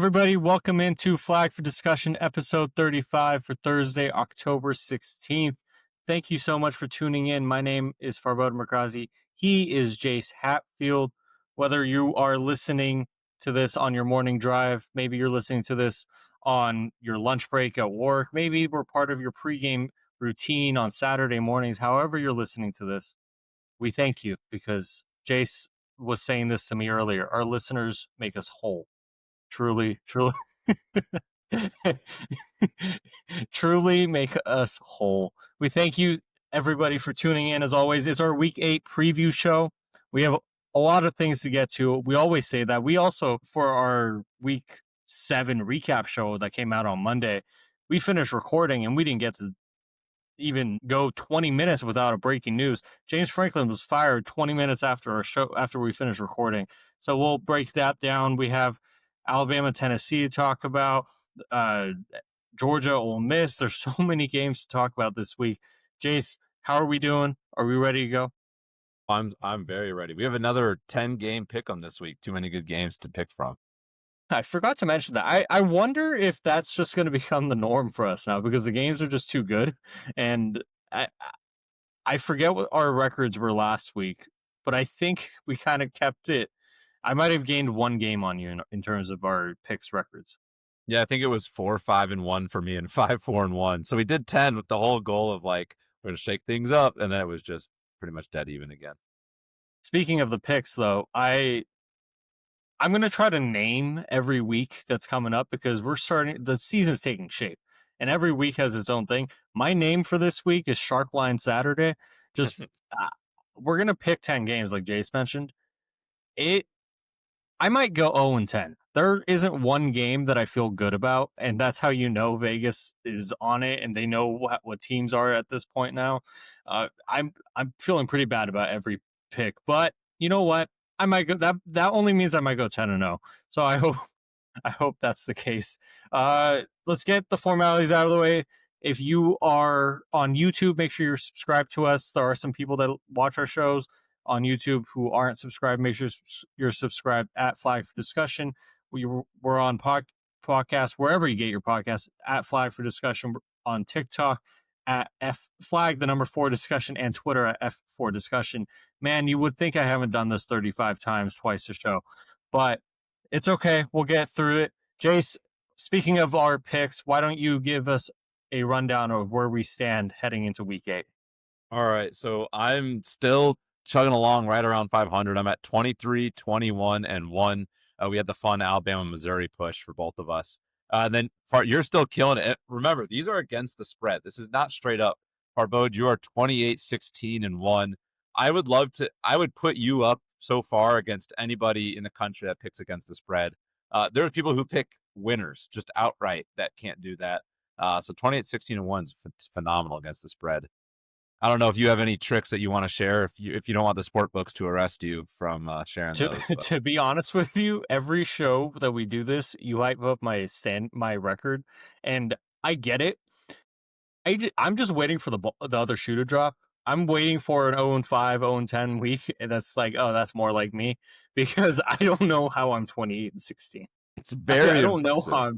everybody. Welcome into Flag for Discussion, episode 35 for Thursday, October 16th. Thank you so much for tuning in. My name is Farbod Merkazi. He is Jace Hatfield. Whether you are listening to this on your morning drive, maybe you're listening to this on your lunch break at work, maybe we're part of your pregame routine on Saturday mornings. However you're listening to this, we thank you because Jace was saying this to me earlier. Our listeners make us whole. Truly truly make us whole. We thank you, everybody, for tuning in. As always, it's our Week 8 preview show. We have a lot of things to get to. We always say that. We also, for our Week 7 recap show that came out on Monday, we finished recording and we didn't get to even go 20 minutes without a breaking news. James Franklin was fired 20 minutes after our show, after we finished recording. So we'll break that down. We have Alabama, Tennessee to talk about, Georgia, Ole Miss. There's so many games to talk about this week. Jace, how are we doing? Are we ready to go? I'm very ready. We have another 10-game pick'em this week. Too many good games to pick from. I forgot to mention that. I wonder if that's just going to become the norm for us now because the games are just too good. And I forget what our records were last week, but I think we kind of kept it. I might have gained one game on you in terms of our picks records. Yeah, I think it was 4-5-1 for me and 5-4-1. So we did 10 with the whole goal of like, we're going to shake things up. And then it was just pretty much dead even again. Speaking of the picks, though, I'm going to try to name every week that's coming up because the season's taking shape and every week has its own thing. My name for this week is Sharp Line Saturday. Just, we're going to pick 10 games like Jace mentioned. I might go 0-10. There isn't one game that I feel good about, and that's how you know Vegas is on it, and they know what teams are at this point now. I'm feeling pretty bad about every pick, but you know what? I might go. That only means I might go 10-0. So I hope that's the case. Let's get the formalities out of the way. If you are on YouTube, make sure you're subscribed to us. There are some people that watch our shows on YouTube who aren't subscribed. Make sure you're subscribed at Flag for Discussion. We're on podcast wherever you get your podcast at Flag for Discussion, on TikTok at Flag4 Discussion, and Twitter at F4 Discussion. Man, you would think I haven't done this 35 times, twice a show, but it's okay. We'll get through it. Jace, speaking of our picks, why don't you give us a rundown of where we stand heading into Week 8? All right. So I'm still chugging along right around 500. I'm at 23, 21, and 1. We had the fun Alabama-Missouri push for both of us. Then you're still killing it. Remember, these are against the spread. This is not straight up. Farbode, you are 28, 16, and 1. I would put you up so far against anybody in the country that picks against the spread. There are people who pick winners just outright that can't do that. So 28, 16, and 1 is phenomenal against the spread. I don't know if you have any tricks that you want to share if you don't want the sport books to arrest you from sharing those. To be honest with you, every show that we do this, you hype up my record, and I get it. I'm just waiting for the other shoe to drop. I'm waiting for an 0-5, 0-10 week, and that's like, oh, that's more like me because I don't know how I'm 28 and 16. It's very I don't impressive. know how I'm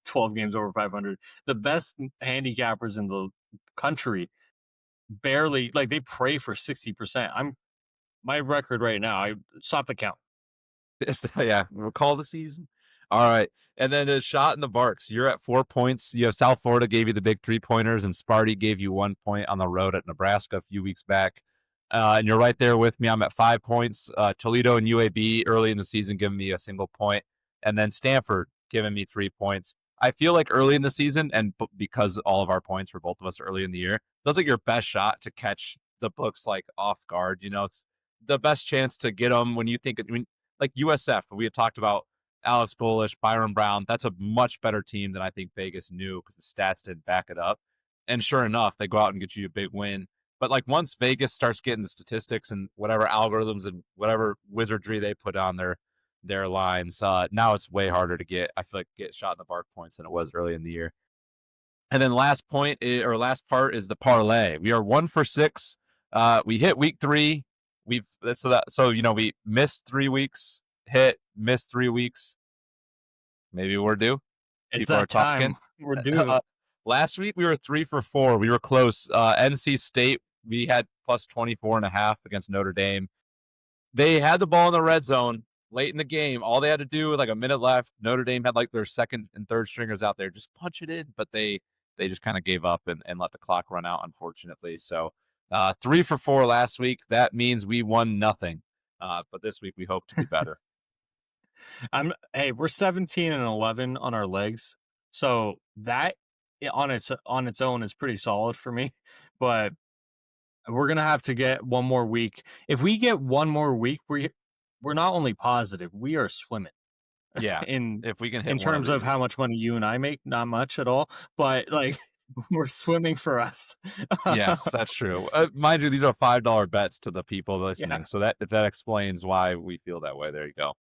12 games over 500. The best handicappers in the country barely, like, they pray for 60%. My record right now, I stopped the count. Yeah, we'll call the season. All right. And then a shot in the Barks. You're at 4 points. You know, South Florida gave you the big 3-pointers, and Sparty gave you 1 point on the road at Nebraska a few weeks back. And you're right there with me. I'm at 5 points. Toledo and UAB early in the season giving me a single point. And then Stanford giving me 3 points. I feel like early in the season, and because all of our points for both of us early in the year, feels like your best shot to catch the books like off guard. You know, it's the best chance to get them when you think, like USF, we had talked about Alex Bullish, Byron Brown. That's a much better team than I think Vegas knew because the stats didn't back it up. And sure enough, they go out and get you a big win. But like once Vegas starts getting the statistics and whatever algorithms and whatever wizardry they put on their lines, now it's way harder to get shot in the bark points than it was early in the year. And then last part is the parlay. We are 1 for 6. We hit week 3. We missed 3 weeks, missed 3 weeks. Maybe we're due. It's People are that time. talking. We're due. Last week we were 3 for 4. We were close. NC State, we had plus 24.5 against Notre Dame. They had the ball in the red zone late in the game. All they had to do with like a minute left, Notre Dame had like their second and third stringers out there, just punch it in. But they just kind of gave up and let the clock run out, unfortunately. So 3 for 4 last week. That means we won nothing. But this week we hope to be better. Hey, we're 17 and 11 on our legs. So that on its own is pretty solid for me. But we're going to have to get one more week. If we get one more week, we're not only positive, we are swimming. Yeah. in If we can hit in terms of how these. much money you and I make, not much at all, but like we're swimming for us. Yes, that's true. Mind you, these are $5 bets to the people listening. Yeah. So that explains why we feel that way. There you go.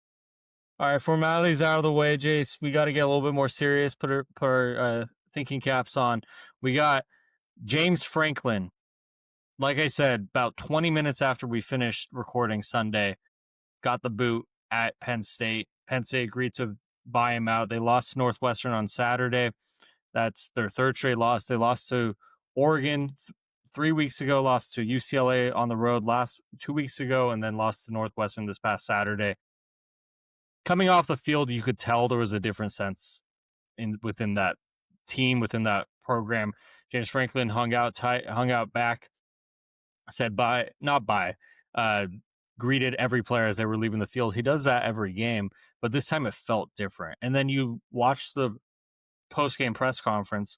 All right, formalities out of the way, Jace. We got to get a little bit more serious. Put our thinking caps on. We got James Franklin. Like I said, about 20 minutes after we finished recording Sunday, got the boot at Penn State. Penn State agreed to buy him out. They lost to Northwestern on Saturday. That's their third straight loss. They lost to Oregon 3 weeks ago, lost to UCLA on the road 2 weeks ago, and then lost to Northwestern this past Saturday. Coming off the field, you could tell there was a different sense within that team, within that program. James Franklin hung out back, said bye, not bye, greeted every player as they were leaving the field. He does that every game, but this time it felt different. And then you watch the post-game press conference,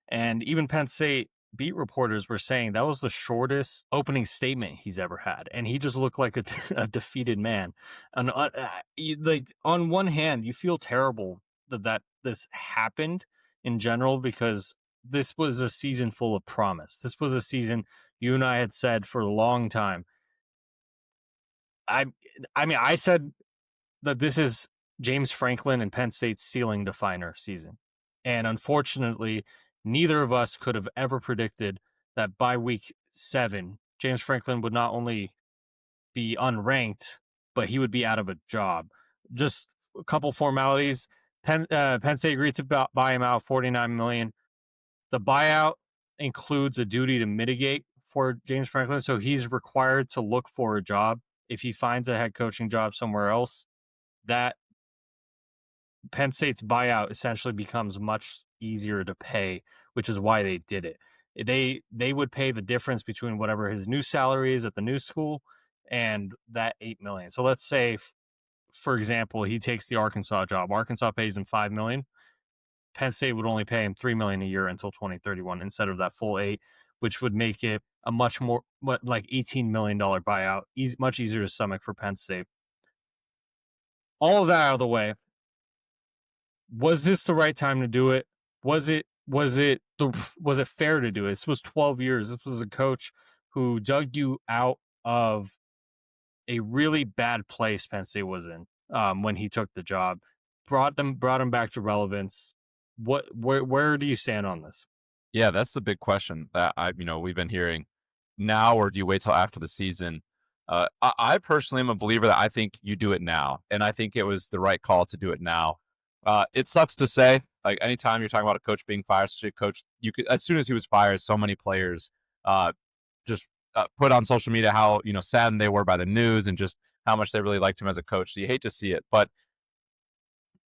and even Penn State beat reporters were saying that was the shortest opening statement he's ever had, and he just looked like a defeated man. And like on one hand, you feel terrible that this happened in general, because this was a season full of promise. This was a season you and I had said for a long time. I mean, I said that this is James Franklin and Penn State's ceiling definer season. And unfortunately, neither of us could have ever predicted that by week 7, James Franklin would not only be unranked, but he would be out of a job. Just a couple formalities. Penn State agreed to buy him out $49 million. The buyout includes a duty to mitigate for James Franklin, so he's required to look for a job. If he finds a head coaching job somewhere else, that Penn State's buyout essentially becomes much easier to pay, which is why they did it. They would pay the difference between whatever his new salary is at the new school and that $8 million. So let's say, for example, he takes the Arkansas job. Arkansas pays him $5 million. Penn State would only pay him $3 million a year until 2031 instead of that full $8 million, which would make it a much more like $18 million buyout, much easier to stomach for Penn State. All of that out of the way. Was this the right time to do it? Was it fair to do it? This was 12 years. This was a coach who dug you out of a really bad place Penn State was in when he took the job, brought him back to relevance. Where do you stand on this? Yeah, that's the big question that we've been hearing. Now, or do you wait till after the season? I personally am a believer that I think you do it now, and I think it was the right call to do it now. It sucks to say, like anytime you're talking about a coach being fired, especially a coach, you could, as soon as he was fired, so many players just put on social media how saddened they were by the news and just how much they really liked him as a coach. So you hate to see it, but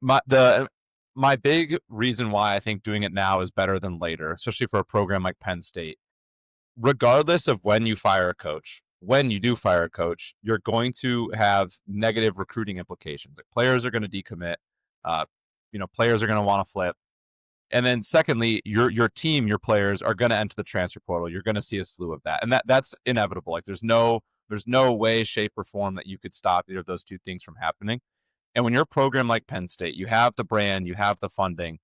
my big reason why I think doing it now is better than later, especially for a program like Penn State. Regardless of when you fire a coach, when you do fire a coach, you're going to have negative recruiting implications. Like players are going to decommit. Players are going to want to flip. And then secondly, your team, your players are going to enter the transfer portal. You're going to see a slew of that. And that's inevitable. Like there's no way, shape, or form that you could stop either of those two things from happening. And when you're a program like Penn State, you have the brand, you have the funding.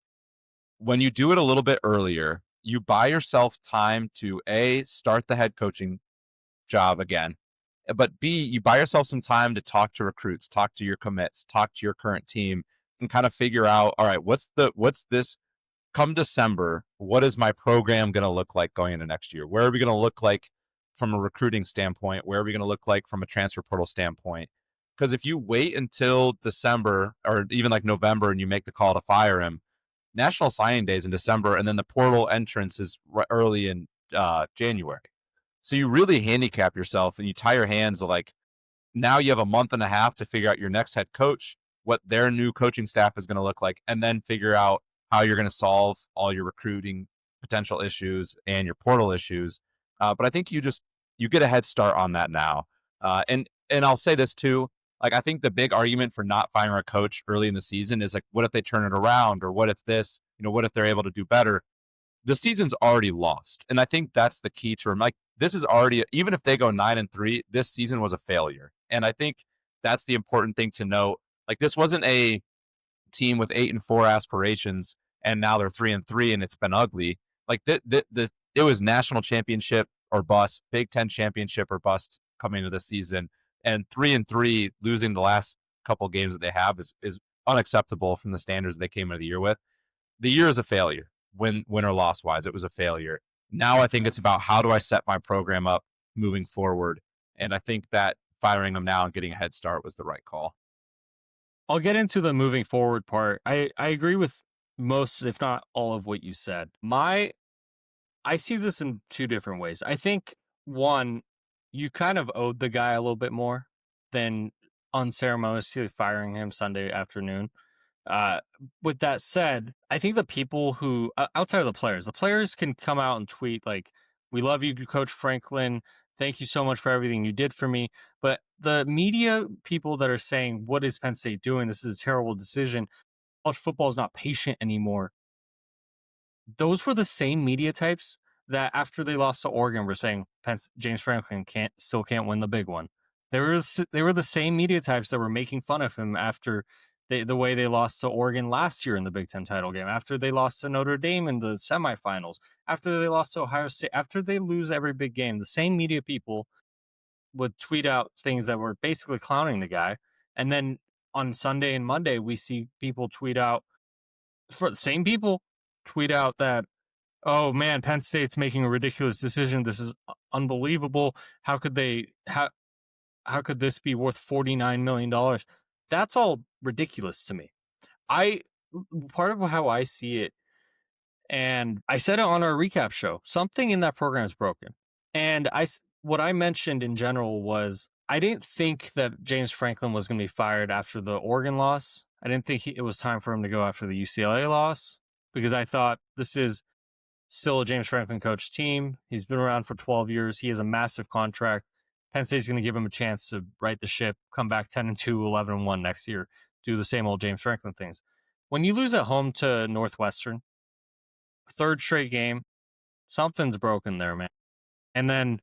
When you do it a little bit earlier, you buy yourself time to A, start the head coaching job again, but B, you buy yourself some time to talk to recruits, talk to your commits, talk to your current team, and kind of figure out, all right, what's this come December, what is my program going to look like going into next year? Where are we going to look like from a recruiting standpoint? Where are we going to look like from a transfer portal standpoint? Because if you wait until December or even like November and you make the call to fire him, National Signing Day is in December, and then the portal entrance is early in January. So you really handicap yourself and you tie your hands to like, now you have a month and a half to figure out your next head coach, what their new coaching staff is going to look like, and then figure out how you're going to solve all your recruiting potential issues and your portal issues. But I think you get a head start on that now. And I'll say this too. Like, I think the big argument for not firing a coach early in the season is like, what if they turn it around, or what if this, what if they're able to do better? The season's already lost, and I think that's the key to like, this is already, even if they go 9-3, this season was a failure, and I think that's the important thing to note. Like, this wasn't a team with 8-4 aspirations, and now they're 3-3, and it's been ugly. Like, it was national championship or bust, Big Ten championship or bust coming into the season, and 3-3 losing the last couple games that they have is unacceptable from the standards they came into the year with. The year is a failure. Win or loss wise, it was a failure. Now I think it's about, how do I set my program up moving forward? And I think that firing them now and getting a head start was the right call. I'll get into the moving forward part. I agree with most, if not all, of what you said. I see this in two different ways. I think, one, you kind of owed the guy a little bit more than unceremoniously firing him Sunday afternoon. With that said, I think the people who, outside of the players can come out and tweet like, "We love you, Coach Franklin. Thank you so much for everything you did for me." But the media people that are saying, "What is Penn State doing? This is a terrible decision. College football is not patient anymore." Those were the same media types that after they lost to Oregon were saying James Franklin still can't win the big one. They were the same media types that were making fun of him after the way they lost to Oregon last year in the Big Ten title game, after they lost to Notre Dame in the semifinals, after they lost to Ohio State, after they lose every big game. The same media people would tweet out things that were basically clowning the guy. And then on Sunday and Monday, we see people tweet out, for the same people, tweet out that, "Oh man, Penn State's making a ridiculous decision. This is unbelievable. How could this be worth $49 million?" That's all ridiculous to me. I Part of how I see it, and I said it on our recap show, something in that program is broken. And what I mentioned in general was, I didn't think that James Franklin was going to be fired after the Oregon loss. I didn't think it was time for him to go after the UCLA loss, because I thought this is still a James Franklin coach team. He's been around for 12 years. He has a massive contract. Penn State's going to give him a chance to right the ship, come back 10-2, 11-1 next year, do the same old James Franklin things. When you lose at home to Northwestern, third straight game, something's broken there, man. And then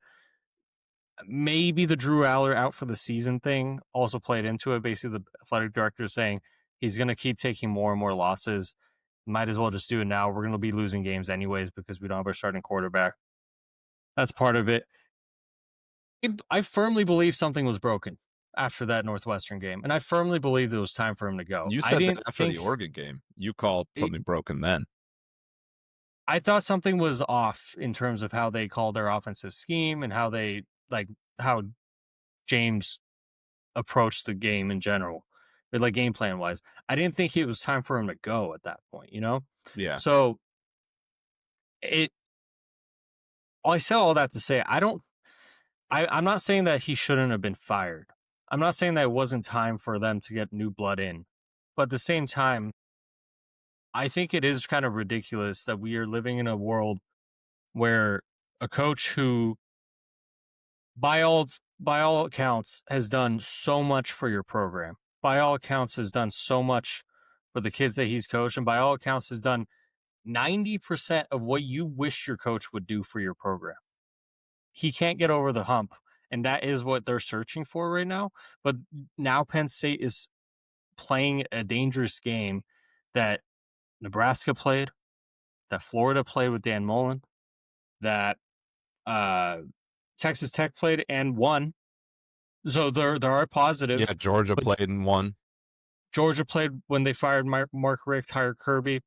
maybe the Drew Aller out for the season thing also played into it. Basically, the athletic director saying he's going to keep taking more and more losses. Might as well just do it now. We're going to be losing games anyways because we don't have our starting quarterback. That's part of it. I firmly believe something was broken after that Northwestern game, and I firmly believe it was time for him to go. You said that after the Oregon game. You called something broken then. I thought something was off in terms of how they called their offensive scheme and how how James approached the game in general, but like game plan wise. I didn't think it was time for him to go at that point, Yeah. So I say all that to say, I'm not saying that he shouldn't have been fired. I'm not saying that it wasn't time for them to get new blood in. But at the same time, I think it is kind of ridiculous that we are living in a world where a coach who, by all accounts, has done so much for your program, by all accounts has done so much for the kids that he's coached, and by all accounts has done 90% of what you wish your coach would do for your program. He can't get over the hump, and that is what they're searching for right now. But now Penn State is playing a dangerous game that Nebraska played, that Florida played with Dan Mullen, that Texas Tech played and won. So there are positives. Yeah, Georgia played and won. Georgia played when they fired Mark Richt, hired Kirby.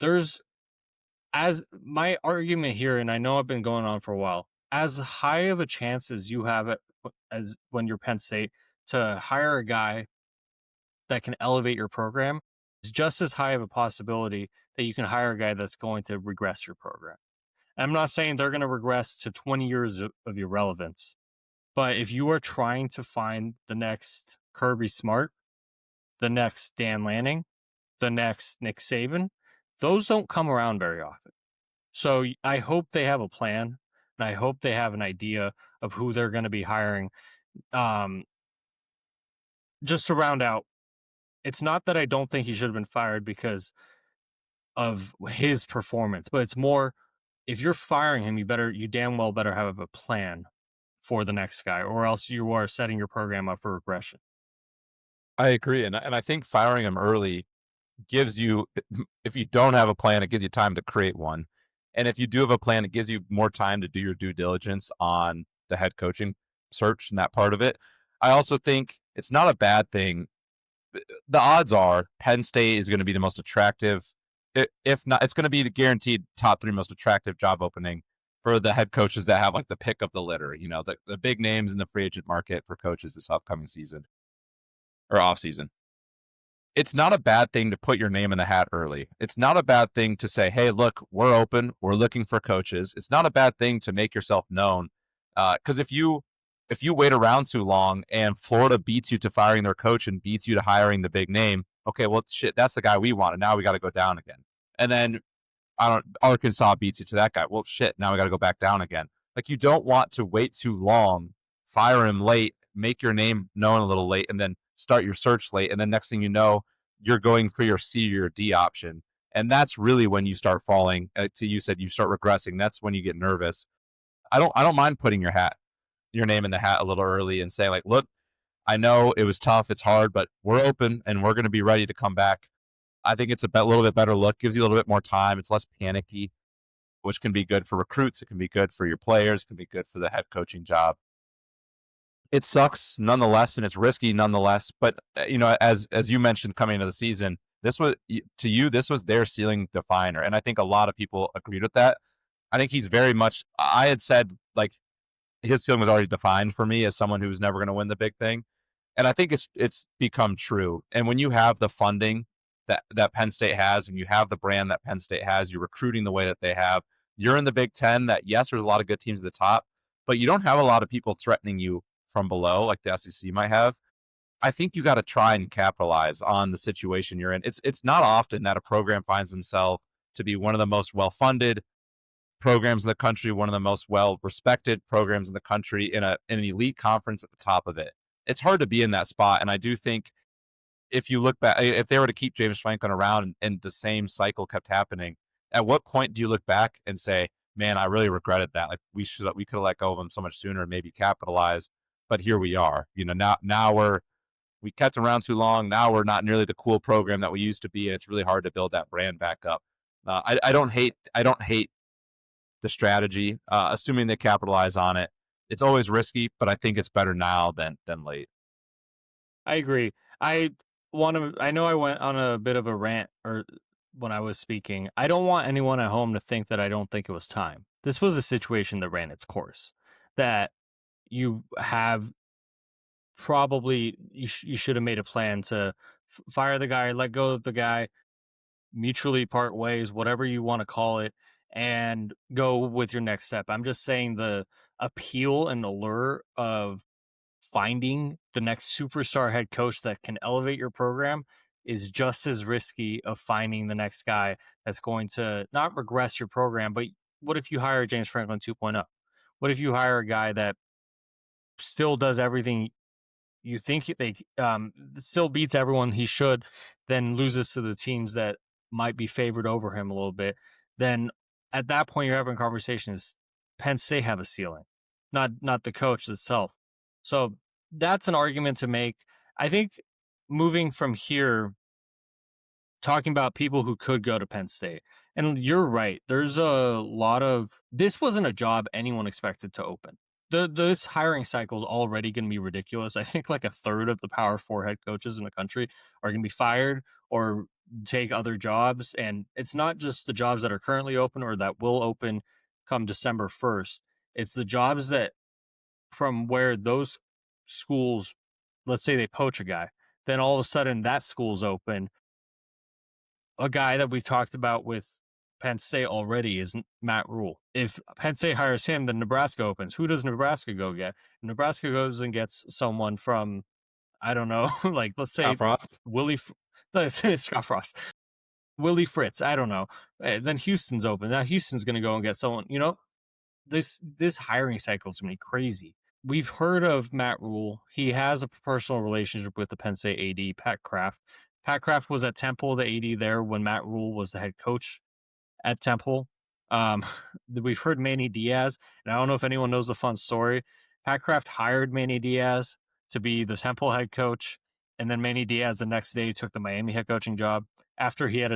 As my argument here, and I know I've been going on for a while, as high of a chance as you have as when you're Penn State to hire a guy that can elevate your program is just as high of a possibility that you can hire a guy that's going to regress your program. I'm not saying they're going to regress to 20 years of irrelevance, but if you are trying to find the next Kirby Smart, the next Dan Lanning, the next Nick Saban, those don't come around very often. So I hope they have a plan, and I hope they have an idea of who they're going to be hiring. Just to round out, it's not that I don't think he should have been fired because of his performance, but it's more, if you're firing him, you damn well better have a plan for the next guy, or else you are setting your program up for regression. I agree, and I think firing him early gives you, if you don't have a plan, it gives you time to create one, and if you do have a plan, it gives you more time to do your due diligence on the head coaching search and that part of it. I also think it's not a bad thing. The odds are Penn State is going to be the most attractive, if not, it's going to be the guaranteed top 3 most attractive job opening for the head coaches that have like the pick of the litter, the big names in the free agent market for coaches this upcoming season or off season. It's not a bad thing to put your name in the hat early. It's not a bad thing to say, hey, look, we're open. We're looking for coaches. It's not a bad thing to make yourself known. Because if you wait around too long and Florida beats you to firing their coach and beats you to hiring the big name, okay, well, shit, that's the guy we wanted. Now we got to go down again. And then Arkansas beats you to that guy. Well, shit, now we got to go back down again. Like, you don't want to wait too long, fire him late, make your name known a little late, and then start your search late. And then next thing you know, you're going for your C or your D option. And that's really when you start falling. You said you start regressing. That's when you get nervous. I don't mind putting your name in the hat a little early and say, like, look, I know it was tough, it's hard, but we're open and we're going to be ready to come back. I think it's a little bit better look, gives you a little bit more time. It's less panicky, which can be good for recruits. It can be good for your players. It can be good for the head coaching job. It sucks nonetheless, and it's risky nonetheless. But as you mentioned coming into the season, this was their ceiling definer, and I think a lot of people agreed with that. I think he's very much. I had said, like, his ceiling was already defined for me as someone who's never going to win the big thing, and I think it's become true. And when you have the funding that Penn State has, and you have the brand that Penn State has, you're recruiting the way that they have. You're in the Big Ten. That, yes, there's a lot of good teams at the top, but you don't have a lot of people threatening you from below like the SEC might have. I think you got to try and capitalize on the situation you're in. It's not often that a program finds themselves to be one of the most well-funded programs in the country, one of the most well-respected programs in the country, in an elite conference at the top of it. It's hard to be in that spot, and I do think if you look back, if they were to keep James Franklin around and the same cycle kept happening, at what point do you look back and say, man, I really regretted that. Like, we could have let go of him so much sooner, maybe capitalized, but here we are. Now we kept him around too long. Now we're not nearly the cool program that we used to be, and it's really hard to build that brand back up. I don't hate the strategy, assuming they capitalize on it. It's always risky, but I think it's better now than late. I agree. I know I went on a bit of a rant when I was speaking. I don't want anyone at home to think that I don't think it was time. This was a situation that ran its course. That you have probably you should have made a plan to fire the guy, let go of the guy, mutually part ways, whatever you want to call it, and go with your next step. I'm just saying the appeal and allure of finding the next superstar head coach that can elevate your program is just as risky of finding the next guy that's going to not regress your program. But what if you hire James Franklin 2.0? What if you hire a guy that still does everything you think they still beats everyone he should, then loses to the teams that might be favored over him a little bit? Then at that point, you're having conversations. Penn State have a ceiling, not the coach itself. So that's an argument to make. I think moving from here, talking about people who could go to Penn State, and you're right. There's a lot of this wasn't a job anyone expected to open. This hiring cycle is already going to be ridiculous. I think like a third of the Power Four head coaches in the country are going to be fired or take other jobs, and it's not just the jobs that are currently open or that will open come December 1st. It's the jobs that from where those schools let's say they poach a guy, then all of a sudden that school's open. A guy that we've talked about with Penn State already is Matt Rule. If Penn State hires him, then Nebraska opens. Who does Nebraska go get? Nebraska goes and gets someone from, I don't know, like let's Scott say Frost. let's say Scott Frost, Willie Fritz. I don't know. Then Houston's open. Now Houston's going to go and get someone. This hiring cycle is going to be crazy. We've heard of Matt Rule. He has a personal relationship with the Penn State AD, Pat Kraft. Pat Kraft was at Temple, the AD there, when Matt Rule was the head coach at Temple. Um, we've heard Manny Diaz, and I don't know if anyone knows the fun story. Pat Kraft hired Manny Diaz to be the Temple head coach, and then Manny Diaz the next day took the Miami head coaching job after he had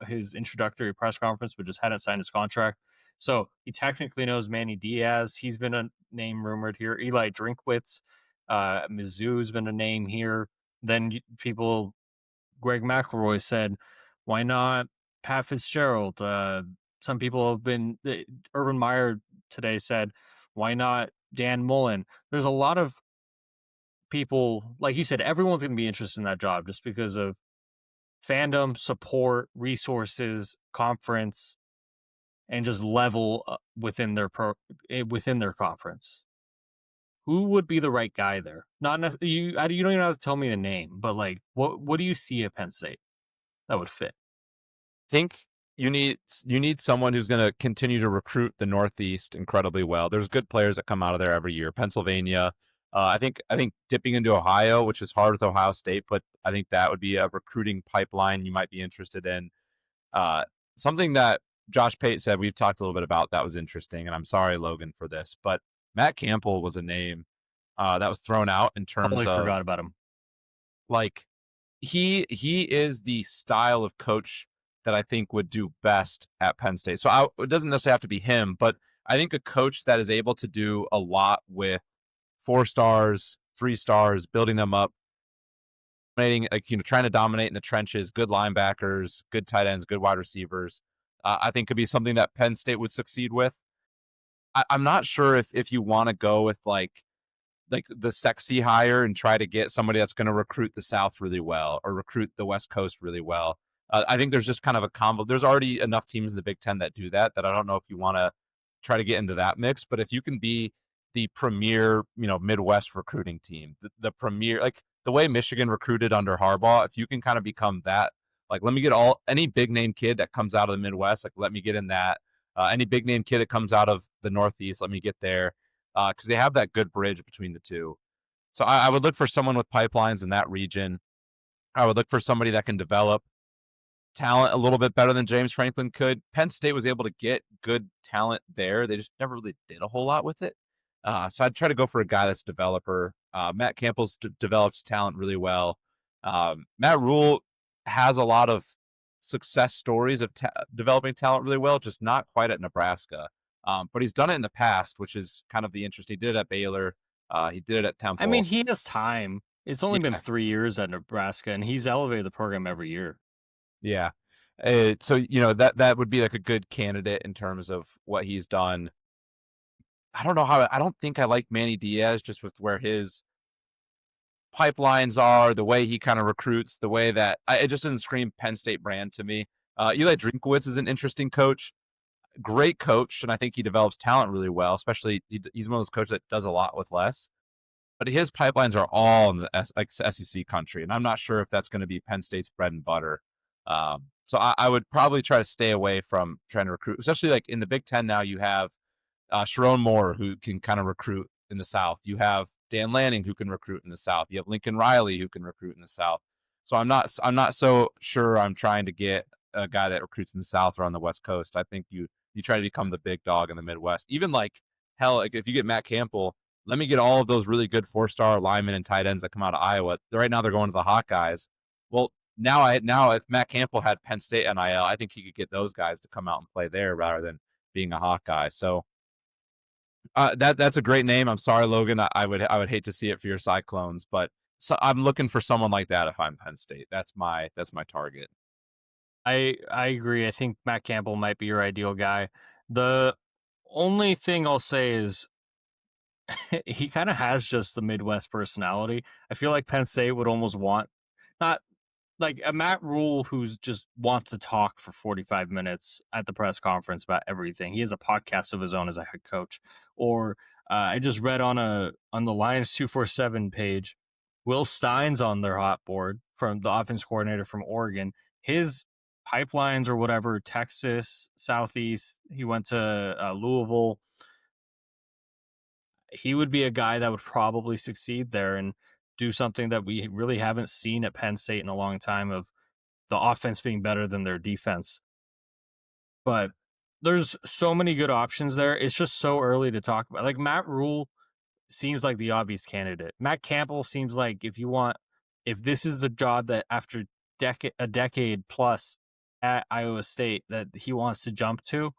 his introductory press conference, but just hadn't signed his contract. So he technically knows Manny Diaz. He's been a name rumored here. Eli Drinkwitz, Mizzou's been a name here. Then people, Greg McElroy said, why not Pat Fitzgerald? Some people have been, Urban Meyer today said, why not Dan Mullen? There's a lot of people, like you said, everyone's going to be interested in that job just because of fandom, support, resources, conference, and just level within their conference. Who would be the right guy there? Not necessarily you. You don't even have to tell me the name, but like, what do you see at Penn State that would fit? Think you need someone who's going to continue to recruit the Northeast incredibly well. There's good players that come out of there every year. Pennsylvania. I think dipping into Ohio, which is hard with Ohio State, but I think that would be a recruiting pipeline you might be interested in. Something that Josh Pate said we've talked a little bit about that was interesting, and I'm sorry, Logan, for this, but Matt Campbell was a name that was thrown out in terms Totally of forgot about him. like he is the style of coach that I think would do best at Penn State. So it doesn't necessarily have to be him, but I think a coach that is able to do a lot with 4 stars, 3 stars, building them up, trying to dominate in the trenches, good linebackers, good tight ends, good wide receivers. I think could be something that Penn State would succeed with. I'm not sure if you want to go with like the sexy hire and try to get somebody that's going to recruit the South really well or recruit the West Coast really well. I think there's just kind of a combo. There's already enough teams in the Big Ten that do that I don't know if you want to try to get into that mix. But if you can be the premier, Midwest recruiting team, the premier, like the way Michigan recruited under Harbaugh, if you can kind of become that, like let me get any big name kid that comes out of the Midwest, like let me get in that. Any big name kid that comes out of the Northeast, let me get there. Because they have that good bridge between the two. So I would look for someone with pipelines in that region. I would look for somebody that can develop talent a little bit better than James Franklin could. Penn State was able to get good talent there. They just never really did a whole lot with it. So I'd try to go for a guy that's a developer. Matt Campbell's develops talent really well. Matt Rule has a lot of success stories of developing talent really well, just not quite at Nebraska. But he's done it in the past, which is kind of the interest. He did it at Baylor. He did it at Temple. I mean, he has time. It's only been Yeah. 3 years at Nebraska, and he's elevated the program every year. Yeah. So that would be like a good candidate in terms of what he's done. I don't know I don't think I like Manny Diaz just with where his pipelines are, the way he kind of recruits, the way that it just doesn't scream Penn State brand to me. Eli Drinkwitz is an interesting coach, great coach, and I think he develops talent really well. Especially he's one of those coaches that does a lot with less. But his pipelines are all in the SEC country, and I'm not sure if that's going to be Penn State's bread and butter. So I would probably try to stay away from trying to recruit, especially like in the Big Ten now. You have Sharon Moore, who can kind of recruit in the South. You have Dan Lanning, who can recruit in the South. You have Lincoln Riley, who can recruit in the South. So I'm not so sure I'm trying to get a guy that recruits in the South or on the West Coast. I think you try to become the big dog in the Midwest. Even like hell, like if you get Matt Campbell, let me get all of those really good 4-star linemen and tight ends that come out of Iowa. Right now they're going to the Hawkeyes. Well, now if Matt Campbell had Penn State NIL, I think he could get those guys to come out and play there rather than being a Hawkeye. So that's a great name. I'm sorry, Logan. I would hate to see it for your Cyclones, but I'm looking for someone like that if I'm Penn State. That's my target. I agree. I think Matt Campbell might be your ideal guy. The only thing I'll say is he kind of has just the Midwest personality. I feel like Penn State would almost want not like a Matt Rule who's just wants to talk for 45 minutes at the press conference about everything. He has a podcast of his own as a head coach. Or I just read on the Lions 247 page, Will Stein's on their hot board from the offense coordinator from Oregon. His pipelines or whatever, Texas, Southeast. He went to Louisville. He would be a guy that would probably succeed there and do something that we really haven't seen at Penn State in a long time of the offense being better than their defense. But there's so many good options there. It's just so early to talk about. Like Matt Rule seems like the obvious candidate. Matt Campbell seems like if this is the job that after a decade plus at Iowa State that he wants to jump to,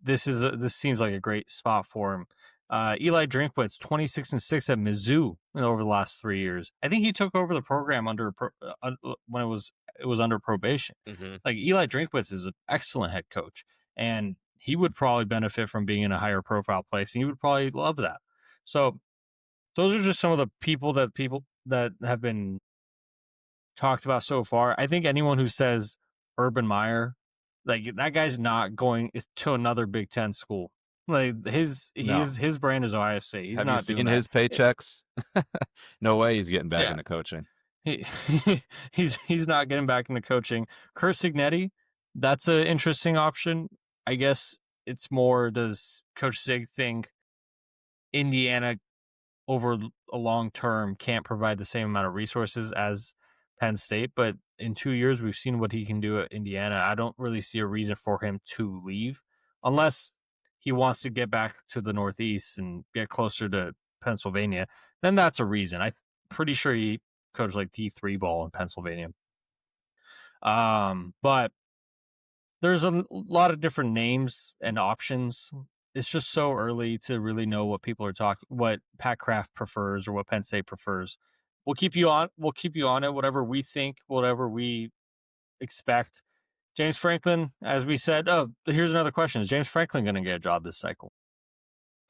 this seems like a great spot for him. Eli Drinkwitz, 26-6 at Mizzou over the last 3 years. I think he took over the program when it was under probation. Mm-hmm. Like Eli Drinkwitz is an excellent head coach, and he would probably benefit from being in a higher profile place, and he would probably love that. So those are just some of the people that have been talked about so far. I think anyone who says Urban Meyer, like that guy's not going to another Big Ten school. Like his brand is Ohio State. He's Have not you seen doing that. his paychecks? No way he's getting back Yeah, into coaching. he, he's not getting back into coaching. Kurt Signetti, that's an interesting option. I guess it's more, does Coach Sig think Indiana over a long term can't provide the same amount of resources as Penn State, but in 2 years we've seen what he can do at Indiana. I don't really see a reason for him to leave unless he wants to get back to the Northeast and get closer to Pennsylvania. Then that's a reason. I'm pretty sure he coached like D3 ball in Pennsylvania. But there's a lot of different names and options. It's just so early to really know what people are talking, what Pat Kraft prefers or what Penn State prefers. We'll keep you on. We'll keep you on it. Whatever we think, whatever we expect. James Franklin, as we said. Oh, here's another question: is James Franklin going to get a job this cycle?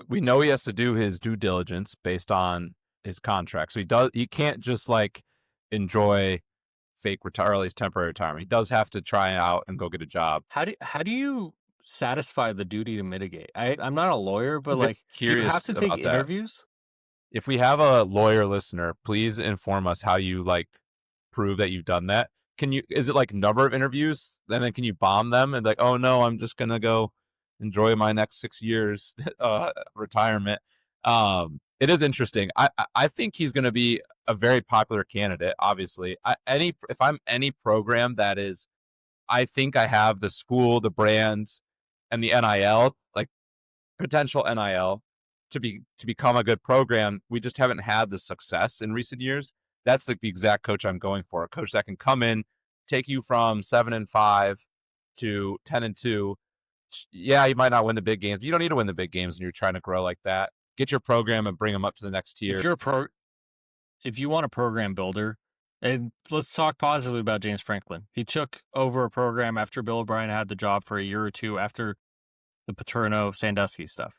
We know he has to do his due diligence based on his contract, so he can't just like enjoy fake retire, or at least temporary retirement. He does have to try out and go get a job. How do you satisfy the duty to mitigate? I'm not a lawyer, but I'm like, do you have curious to take about that. interviews? If we have a lawyer listener, please inform us how you like prove that you've done that. Is it like number of interviews? And then can you bomb them and like, oh no, I'm just gonna go enjoy my next 6 years retirement. It is interesting. I think he's gonna be a very popular candidate, obviously. If I'm any program that is, I think I have the school, the brand, and the NIL, like potential NIL to become a good program. We just haven't had the success in recent years. That's like the exact coach I'm going for. A coach that can come in, take you from 7-5 to 10-2. Yeah, you might not win the big games, but you don't need to win the big games when you're trying to grow like that. Get your program and bring them up to the next tier. If you want a program builder, and let's talk positively about James Franklin. He took over a program after Bill O'Brien had the job for a year or two after the Paterno Sandusky stuff.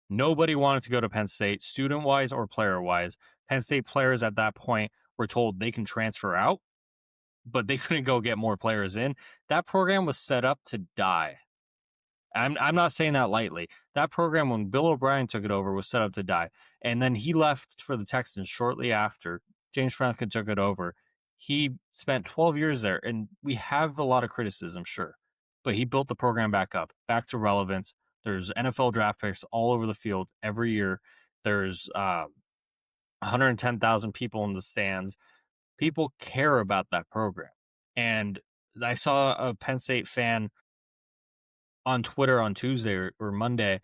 Nobody wanted to go to Penn State, student-wise or player-wise. Penn State players at that point were told they can transfer out, but they couldn't go get more players in. That program was set up to die. I'm not saying that lightly. That program, when Bill O'Brien took it over, was set up to die. And then he left for the Texans shortly after. James Franklin took it over. He spent 12 years there, and we have a lot of criticism, sure. But he built the program back up, back to relevance. There's NFL draft picks all over the field every year. There's 110,000 people in the stands. People care about that program. And I saw a Penn State fan on Twitter on Tuesday or Monday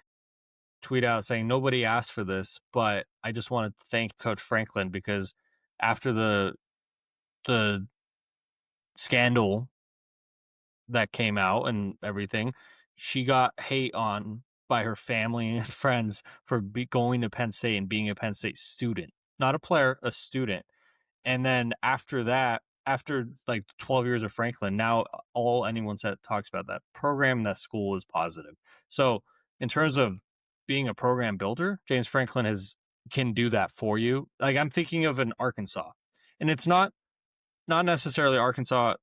tweet out saying nobody asked for this, but I just wanted to thank Coach Franklin because after the scandal that came out and everything, she got hate on by her family and friends for going to Penn State and being a Penn State student, not a player, a student. And then after that, after like 12 years of Franklin, now all anyone said talks about that program, that school is positive. So in terms of being a program builder, James Franklin can do that for you. Like I'm thinking of an Arkansas, and it's not necessarily Arkansas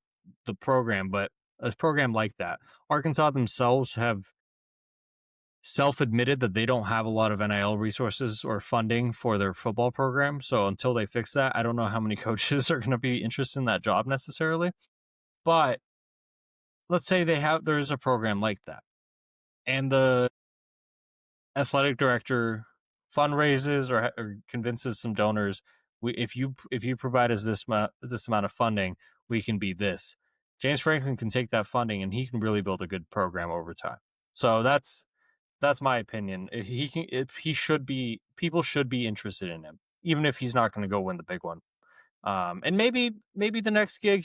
the program, but a program like that. Arkansas themselves have self-admitted that they don't have a lot of NIL resources or funding for their football program. So until they fix that, I don't know how many coaches are going to be interested in that job necessarily. But let's say there is a program like that, and the athletic director fundraises or convinces some donors. If you provide us this amount of funding, we can be this. James Franklin can take that funding and he can really build a good program over time. So that's my opinion. He should be, people should be interested in him, even if he's not going to go win the big one. And maybe the next gig,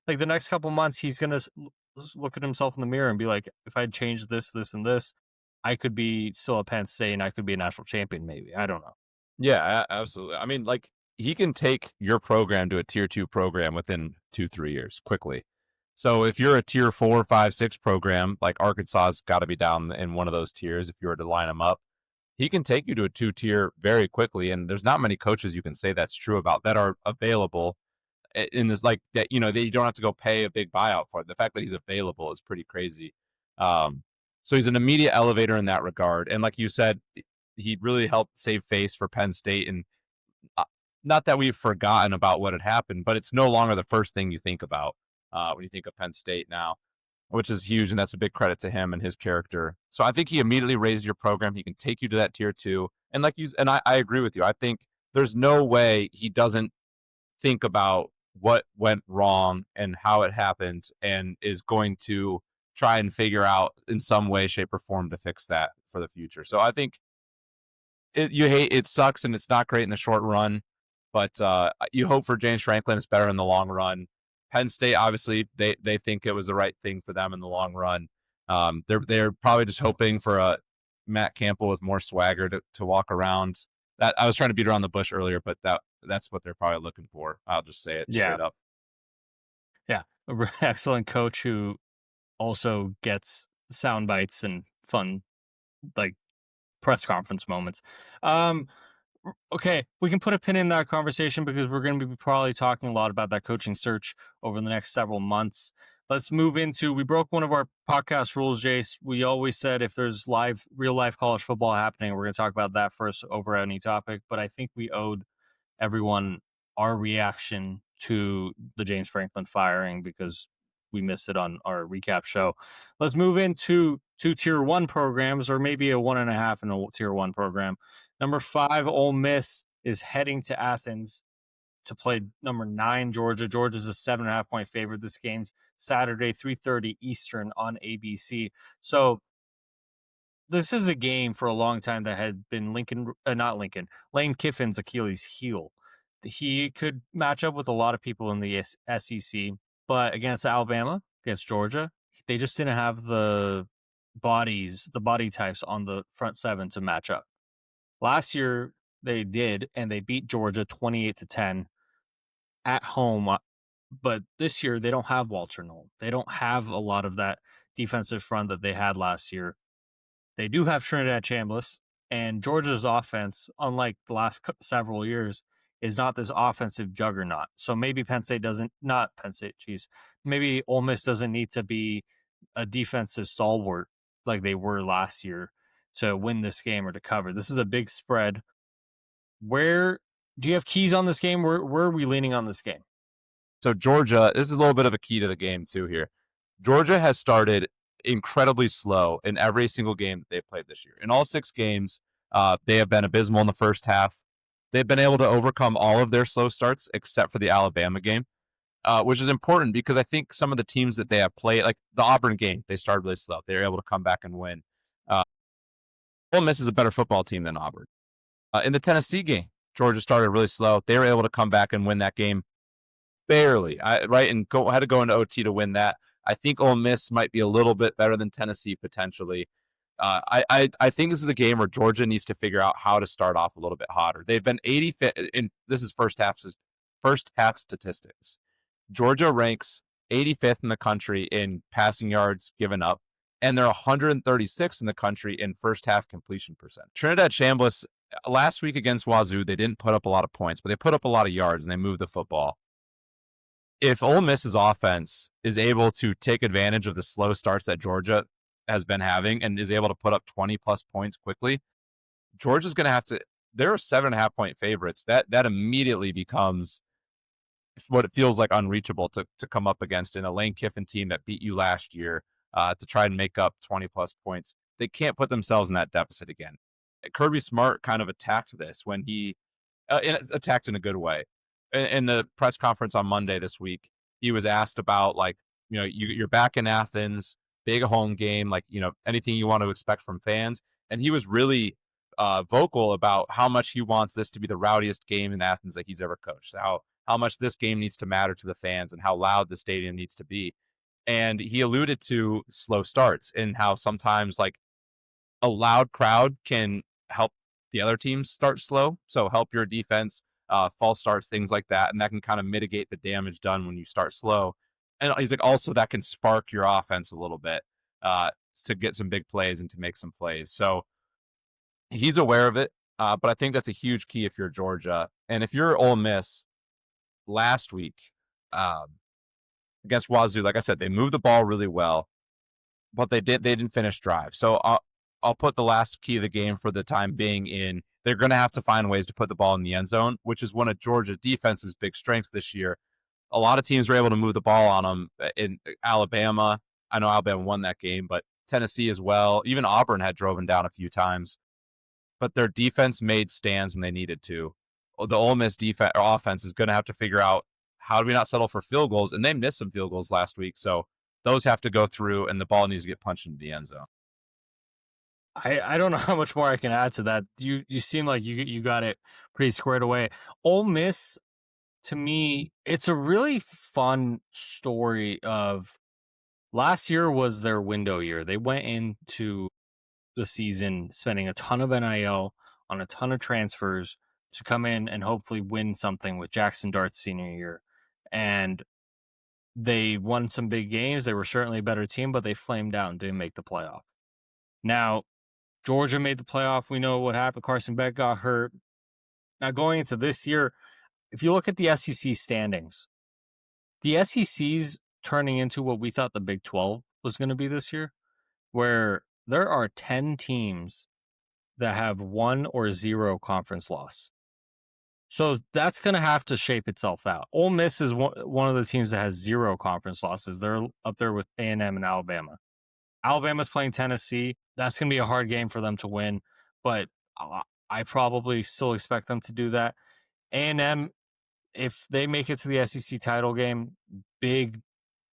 like the next couple months, he's going to look at himself in the mirror and be like, if I'd changed this, this, and this, I could be still at Penn State and I could be a national champion. Maybe, I don't know. Yeah, absolutely. I mean, like he can take your program to a tier 2 program within 2-3 years quickly. So if you're a tier 4, 5, 6 program, like Arkansas's got to be down in one of those tiers. If you were to line them up, he can take you to a 2 tier very quickly. And there's not many coaches you can say that's true about that are available in this, like that, that you don't have to go pay a big buyout for. The fact that he's available is pretty crazy. So he's an immediate elevator in that regard. And like you said, he really helped save face for Penn State. And not that we've forgotten about what had happened, but it's no longer the first thing you think about when you think of Penn State now, which is huge. And that's a big credit to him and his character. So I think he immediately raised your program. He can take you to that tier 2. And I agree with you. I think there's no way he doesn't think about what went wrong and how it happened and is going to try and figure out in some way, shape, or form to fix that for the future. So I think it sucks and it's not great in the short run, but you hope for James Franklin it's better in the long run. Penn State, obviously, they think it was the right thing for them in the long run. They're probably just hoping for a Matt Campbell with more swagger to walk around. That I was trying to beat around the bush earlier, but that's what they're probably looking for. I'll just say it straight up. Yeah, excellent coach who also gets sound bites and fun, like press conference moments. Okay, we can put a pin in that conversation because we're going to be probably talking a lot about that coaching search over the next several months. Let's move into, we broke one of our podcast rules, Jace. We always said if there's real life college football happening, we're going to talk about that first over any topic. But I think we owed everyone our reaction to the James Franklin firing because we missed it on our recap show. Let's move into 2 tier 1 programs, or maybe a 1.5 in a tier 1 program. Number 5, Ole Miss is heading to Athens to play number 9, Georgia. Georgia's a 7.5 point favorite. This game's Saturday, 3:30 Eastern on ABC. So this is a game for a long time that has been Lane Kiffin's Achilles heel. He could match up with a lot of people in the SEC, but against Alabama, against Georgia, they just didn't have the body types on the front seven to match up. Last year they did, and they beat Georgia 28-10 at home. But this year they don't have Walter Nolan. They don't have a lot of that defensive front that they had last year. They do have Trinidad Chambliss, and Georgia's offense, unlike the last several years, is not this offensive juggernaut. So maybe maybe Ole Miss doesn't need to be a defensive stalwart like they were last year to win this game or to cover. This is a big spread. Where do you have keys on this game? Where are we leaning on this game? So Georgia, this is a little bit of a key to the game too here. Georgia has started incredibly slow in every single game that they've played this year. In all 6 games, they have been abysmal in the first half. They've been able to overcome all of their slow starts except for the Alabama game, which is important because I think some of the teams that they have played, like the Auburn game, they started really slow. They were able to come back and win. Ole Miss is a better football team than Auburn. In the Tennessee game, Georgia started really slow. They were able to come back and win that game barely, right? And had to go into OT to win that. I think Ole Miss might be a little bit better than Tennessee potentially. I think this is a game where Georgia needs to figure out how to start off a little bit hotter. They've been 85th, and this is first half statistics. Georgia ranks 85th in the country in passing yards given up. and they're 136 in the country in first half completion percent. Trinidad Chambliss last week against Wazoo, they didn't put up a lot of points, but they put up a lot of yards and they moved the football. If Ole Miss's offense is able to take advantage of the slow starts that Georgia has been having and is able to put up 20 plus points quickly, Georgia's going to have to. They're 7.5-point favorites. That immediately becomes what it feels like unreachable to come up against in a Lane Kiffin team that beat you last year to try and make up 20 plus points. They can't put themselves in that deficit again. Kirby Smart kind of attacked this when he attacked in a good way. In the press conference on Monday this week, he was asked about, like, you're back in Athens, big home game, like, anything you want to expect from fans. And he was really vocal about how much he wants this to be the rowdiest game in Athens that he's ever coached. How much this game needs to matter to the fans and how loud the stadium needs to be. And he alluded to slow starts and how sometimes, like, a loud crowd can help the other teams start slow. So help your defense, false starts, things like that. And that can kind of mitigate the damage done when you start slow. And he's like, also that can spark your offense a little bit to get some big plays and to make some plays. So he's aware of it. But I think that's a huge key if you're Georgia. And if you're Ole Miss, last week against Wazoo, like I said, they moved the ball really well, but they didn't finish drive. So I'll put the last key of the game for the time being in. They're going to have to find ways to put the ball in the end zone, which is one of Georgia's defense's big strengths this year. A lot of teams were able to move the ball on them. In Alabama, I know Alabama won that game, but Tennessee as well. Even Auburn had drove them down a few times. But their defense made stands when they needed to. The Ole Miss defense or offense is going to have to figure out, how do we not settle for field goals? And they missed some field goals last week, so those have to go through, and the ball needs to get punched into the end zone. I don't know how much more I can add to that. You seem like you got it pretty squared away. Ole Miss, to me, it's a really fun story of last year was their window year. They went into the season spending a ton of NIL on a ton of transfers to come in and hopefully win something with Jackson Dart's senior year. And they won some big games. They were certainly a better team, but they flamed out and didn't make the playoff. Now, Georgia made the playoff. We know what happened. Carson Beck got hurt. Now, going into this year, if you look at the SEC standings, the SEC's turning into what we thought the Big 12 was going to be this year, where there are 10 teams that have 1 or 0 conference loss. So that's going to have to shape itself out. Ole Miss is one of the teams that has 0 conference losses. They're up there with A&M and Alabama. Alabama's playing Tennessee. That's going to be a hard game for them to win, but I probably still expect them to do that. A&M, if they make it to the SEC title game,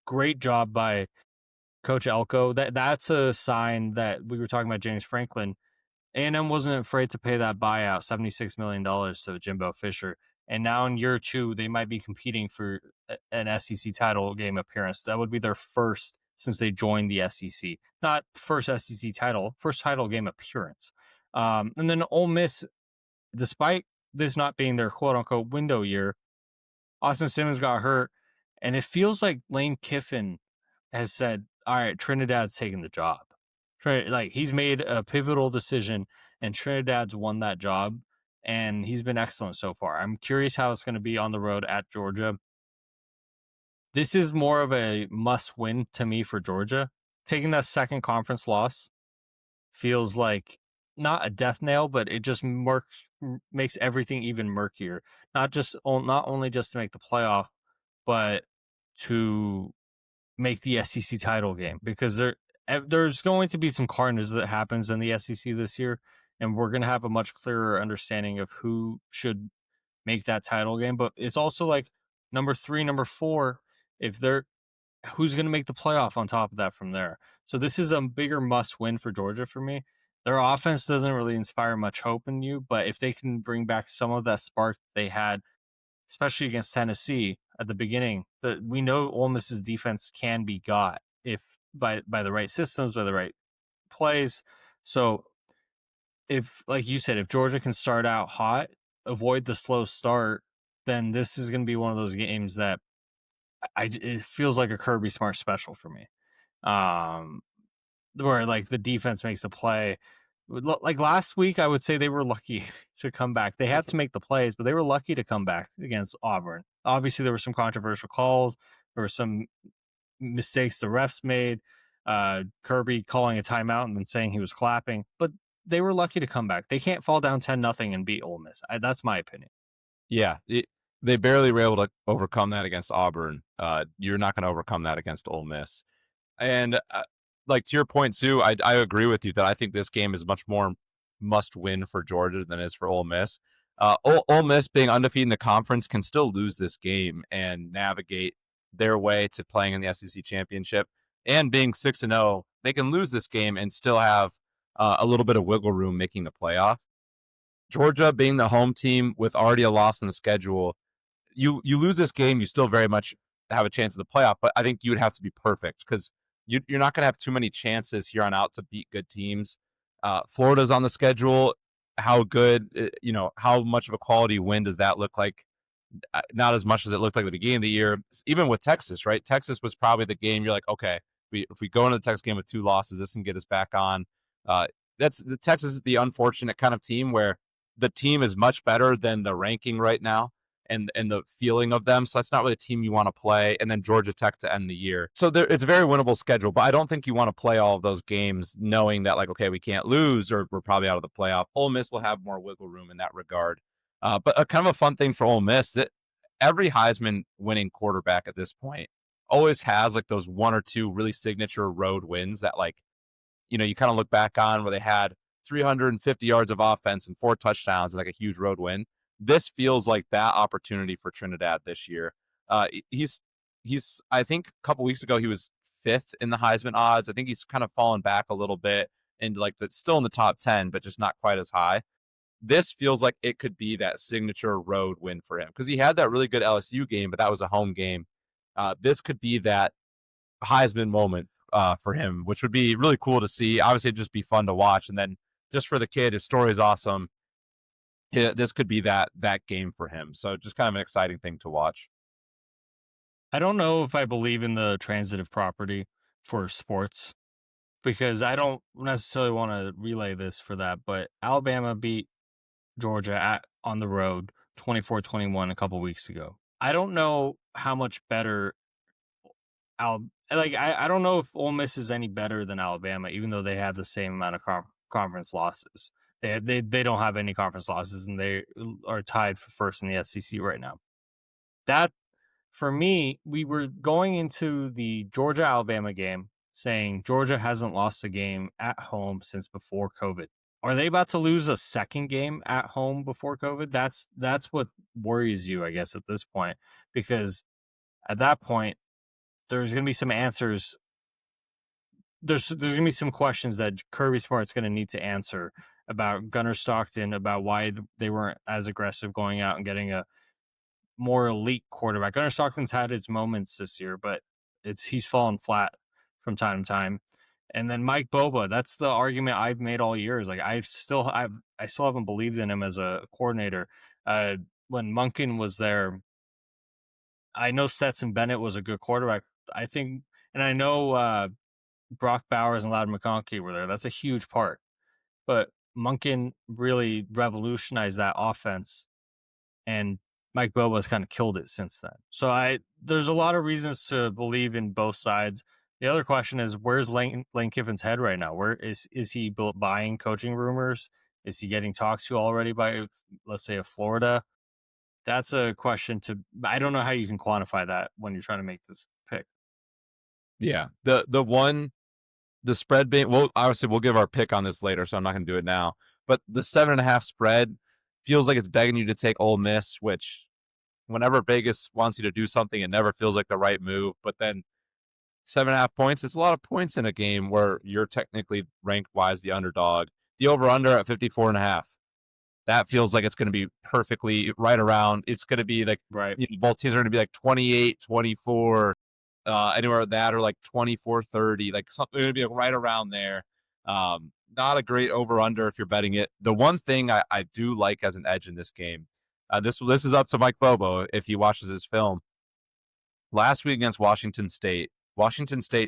great job by Coach Elko. That's a sign that we were talking about James Franklin. A&M wasn't afraid to pay that buyout, $76 million to Jimbo Fisher. And now in year 2, they might be competing for an SEC title game appearance. That would be their first since they joined the SEC. Not first SEC title, first title game appearance. And then Ole Miss, despite this not being their quote-unquote window year, Austin Simmons got hurt. And it feels like Lane Kiffin has said, all right, Trinidad's taking the job. Like, he's made a pivotal decision, and Trinidad's won that job, and he's been excellent so far. I'm curious how it's going to be on the road at Georgia. This is more of a must-win to me for Georgia. Taking that second conference loss feels like not a death nail, but it just makes everything even murkier. Not only just to make the playoff, but to make the SEC title game, because there's going to be some carnage that happens in the SEC this year, and we're going to have a much clearer understanding of who should make that title game. But it's also like number 3, number 4, who's going to make the playoff on top of that from there. So this is a bigger must win for Georgia for me. Their offense doesn't really inspire much hope in you, but if they can bring back some of that spark they had, especially against Tennessee at the beginning, that we know Ole Miss's defense can be got if by the right systems, by the right plays. So if, like you said, if Georgia can start out hot, avoid the slow start, then this is going to be one of those games that it feels like a Kirby Smart special for me. where like the defense makes a play. Like last week, I would say they were lucky to come back. They had to make the plays, but they were lucky to come back against Auburn. Obviously, there were some controversial calls. There were some mistakes the refs made. Kirby calling a timeout and then saying he was clapping, but they were lucky to come back. They can't fall down 10-0 and beat Ole Miss. That's my opinion. Yeah, they barely were able to overcome that against Auburn. You're not going to overcome that against Ole Miss. And like to your point too, I agree with you that I think this game is much more must win for Georgia than it is for Ole Miss. Ole Miss being undefeated in the conference can still lose this game and navigate their way to playing in the SEC championship. And being 6-0, they can lose this game and still have a little bit of wiggle room making the playoff. Georgia being the home team with already a loss in the schedule, you lose this game, you still very much have a chance of the playoff, but I think you would have to be perfect because you're not going to have too many chances here on out to beat good teams. Florida's on the schedule. How good, how much of a quality win does that look like? Not as much as it looked like at the beginning of the year. Even with Texas, right? Texas was probably the game you're like, okay, if we go into the Texas game with 2 losses, this can get us back on. That's the Texas is the unfortunate kind of team where the team is much better than the ranking right now and the feeling of them. So that's not really a team you want to play. And then Georgia Tech to end the year. So it's a very winnable schedule, but I don't think you want to play all of those games knowing that like, okay, we can't lose or we're probably out of the playoff. Ole Miss will have more wiggle room in that regard. But a kind of a fun thing for Ole Miss that every Heisman winning quarterback at this point always has like those 1 or 2 really signature road wins that like, you kind of look back on where they had 350 yards of offense and 4 touchdowns and like a huge road win. This feels like that opportunity for Trinidad this year. He's I think a couple weeks ago he was 5th in the Heisman odds. I think he's kind of fallen back a little bit and like that's still in the top 10, but just not quite as high. This feels like it could be that signature road win for him because he had that really good LSU game, but that was a home game. This could be that Heisman moment for him, which would be really cool to see. Obviously, it'd just be fun to watch. And then just for the kid, his story is awesome. This could be that game for him. So just kind of an exciting thing to watch. I don't know if I believe in the transitive property for sports because I don't necessarily want to relay this for that, but Alabama beat Georgia on the road 24-21 a couple weeks ago. I don't know how much better I don't know if Ole Miss is any better than Alabama, even though they have the same amount of conference losses. They don't have any conference losses, and they are tied for first in the SEC right now. That, for me, we were going into the Georgia-Alabama game saying Georgia hasn't lost a game at home since before COVID. Are they about to lose a second game at home before COVID? That's what worries you, I guess, at this point, because at that point, there's going to be some answers. There's going to be some questions that Kirby Smart's going to need to answer about Gunnar Stockton, about why they weren't as aggressive going out and getting a more elite quarterback. Gunnar Stockton's had his moments this year, but he's fallen flat from time to time. And then Mike Boba, that's the argument I've made all year. Is like I still haven't believed in him as a coordinator. When Monken was there, I know Stetson Bennett was a good quarterback. I think, and I know Brock Bowers and Loud McConkey were there. That's a huge part. But Monken really revolutionized that offense, and Mike Boba's kind of killed it since then. So there's a lot of reasons to believe in both sides. The other question is, where's Lane Kiffin's head right now? Where is he buying coaching rumors? Is he getting talked to already by, let's say, a Florida? That's a question I don't know how you can quantify that when you're trying to make this pick. Yeah. The spread being, well, obviously we'll give our pick on this later, so I'm not going to do it now. But the 7.5 spread feels like it's begging you to take Ole Miss, which whenever Vegas wants you to do something, it never feels like the right move. But then 7.5 points, it's a lot of points in a game where you're technically ranked wise the underdog. The over-under at 54.5. That feels like it's going to be perfectly right around. It's going to be like, right. Both teams are going to be like 28, 24, anywhere that or like 24-30, like something going to be like right around there. Not a great over-under if you're betting it. The one thing I do like as an edge in this game, this is up to Mike Bobo if he watches his film. Last week against Washington State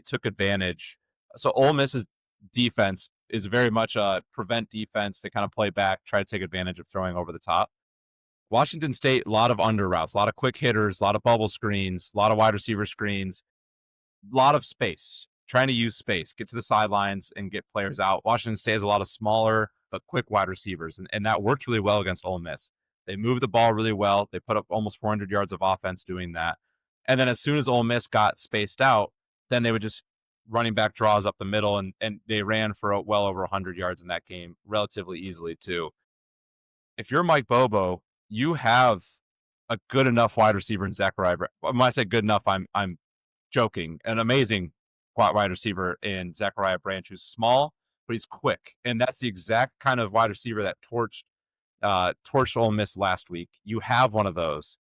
took advantage. So Ole Miss is defense is very much a prevent defense. They kind of play back, try to take advantage of throwing over the top. Washington State, a lot of under routes, a lot of quick hitters, a lot of bubble screens, a lot of wide receiver screens, a lot of space, trying to use space, get to the sidelines and get players out. Washington State has a lot of smaller but quick wide receivers, and that worked really well against Ole Miss. They moved the ball really well. They put up almost 400 yards of offense doing that. And then as soon as Ole Miss got spaced out, then they would just running back draws up the middle, and they ran for well over 100 yards in that game relatively easily too. If you're Mike Bobo, you have a good enough wide receiver in Zachariah. When I say good enough, I'm joking. An amazing wide receiver in Zachariah Branch, who's small but he's quick, and that's the exact kind of wide receiver that torched Ole Miss last week. You have one of those.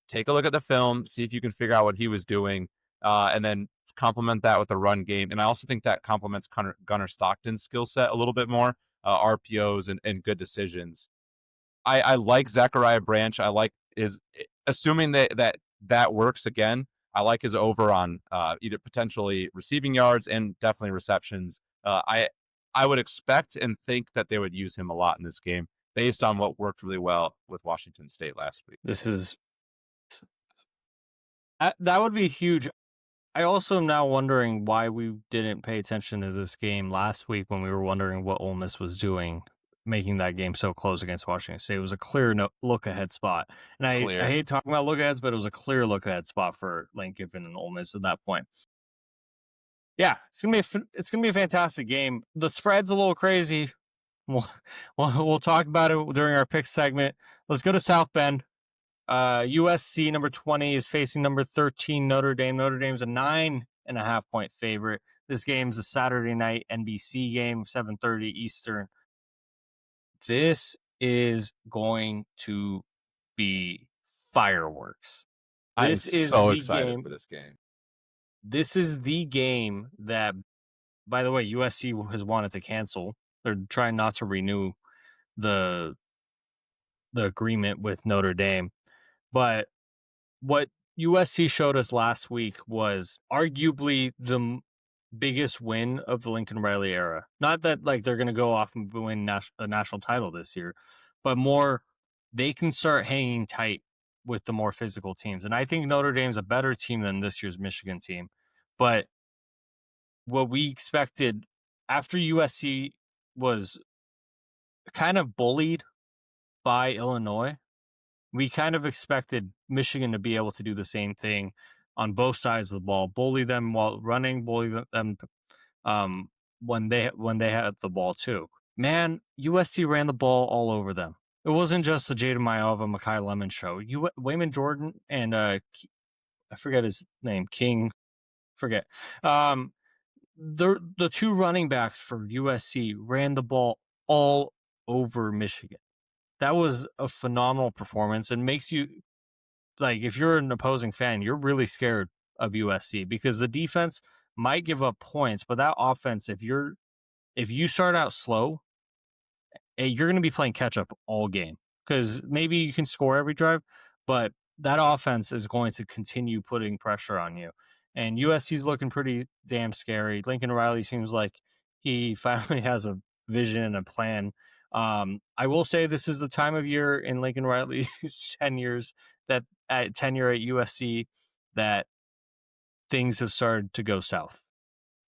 Take a look at the film, see if you can figure out what he was doing, and then complement that with the run game. And I also think that complements Gunnar Stockton's skill set a little bit more, RPOs and good decisions. I like Zachariah Branch. I like his, assuming that works again. I like his over on either potentially receiving yards and definitely receptions. I would expect and think that they would use him a lot in this game based on what worked really well with Washington State last week. That would be huge. I also am now wondering why we didn't pay attention to this game last week when we were wondering what Ole Miss was doing, making that game so close against Washington State. It was a clear look ahead spot. And I hate talking about look aheads, but it was a clear look ahead spot for Lane Kiffin and Ole Miss at that point. Yeah, it's gonna be a fantastic game. The spread's a little crazy. We'll talk about it during our pick segment. Let's go to South Bend. USC number 20 is facing number 13 Notre Dame. Notre Dame's a 9.5-point favorite. This game's a Saturday night NBC game, 7:30 Eastern. This is going to be fireworks. I'm so excited for this game. This is the game that, by the way, USC has wanted to cancel. They're trying not to renew the agreement with Notre Dame. But what USC showed us last week was arguably the biggest win of the Lincoln Riley era. Not that like they're going to go off and win a national title this year, but more they can start hanging tight with the more physical teams. And I think Notre Dame's a better team than this year's Michigan team. But what we expected after USC was kind of bullied by Illinois, we kind of expected Michigan to be able to do the same thing on both sides of the ball, bully them while running, bully them when they had the ball too. Man, USC ran the ball all over them. It wasn't just the Jada Maiyava, Makai Lemon show. Wayman Jordan and I forget his name, King, forget. The two running backs for USC ran the ball all over Michigan. That was a phenomenal performance and makes you, like, if you're an opposing fan, you're really scared of USC because the defense might give up points, but that offense, if you start out slow, you're going to be playing catch up all game because maybe you can score every drive, but that offense is going to continue putting pressure on you. And USC's looking pretty damn scary. Lincoln Riley seems like he finally has a vision and a plan. I will say this is the time of year in Lincoln Riley's tenure at USC that things have started to go south.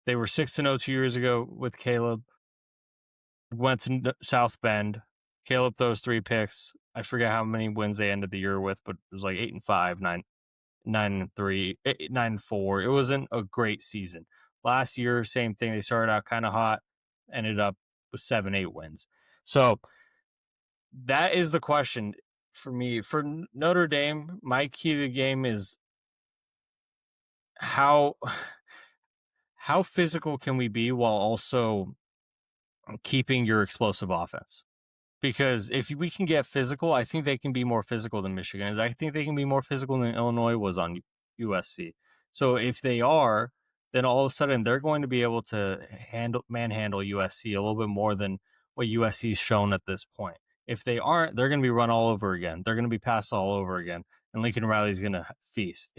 They were 6-0 2 years ago with Caleb. Went to South Bend. Caleb throws 3 picks. I forget how many wins they ended the year with, but it was like 8-5, 9-3, 9-4. It wasn't a great season. Last year, same thing. They started out kind of hot, ended up with 7-8 wins. So that is the question for me. For Notre Dame, my key to the game is how physical can we be while also keeping your explosive offense? Because if we can get physical, I think they can be more physical than Michigan. I think they can be more physical than Illinois was on USC. So if they are, then all of a sudden they're going to be able to manhandle USC a little bit more than what USC's shown at this point. If they aren't, they're going to be run all over again. They're going to be passed all over again, and Lincoln Riley's going to feast.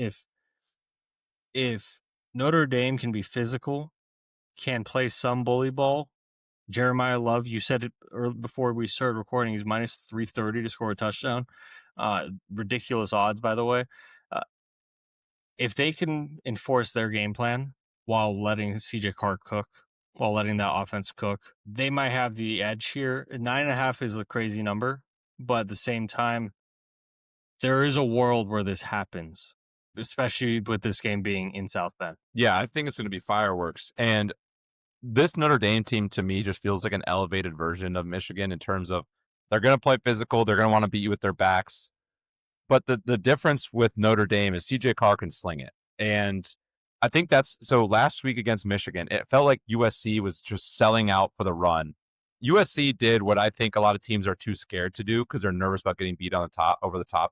If Notre Dame can be physical, can play some bully ball. Jeremiah Love, you said it before we started recording, he's minus 330 to score a touchdown. Ridiculous odds, by the way. Uh, if they can enforce their game plan while letting CJ Carr cook, while letting that offense cook, they might have the edge here. 9.5 is a crazy number, but at the same time, there is a world where this happens, especially with this game being in South Bend. Yeah, I think it's going to be fireworks. And this Notre Dame team to me just feels like an elevated version of Michigan in terms of they're going to play physical. They're going to want to beat you with their backs. But the difference with Notre Dame is CJ Carr can sling it. And I think that's so last week against Michigan, it felt like USC was just selling out for the run. USC did what I think a lot of teams are too scared to do because they're nervous about getting beat on the top over the top,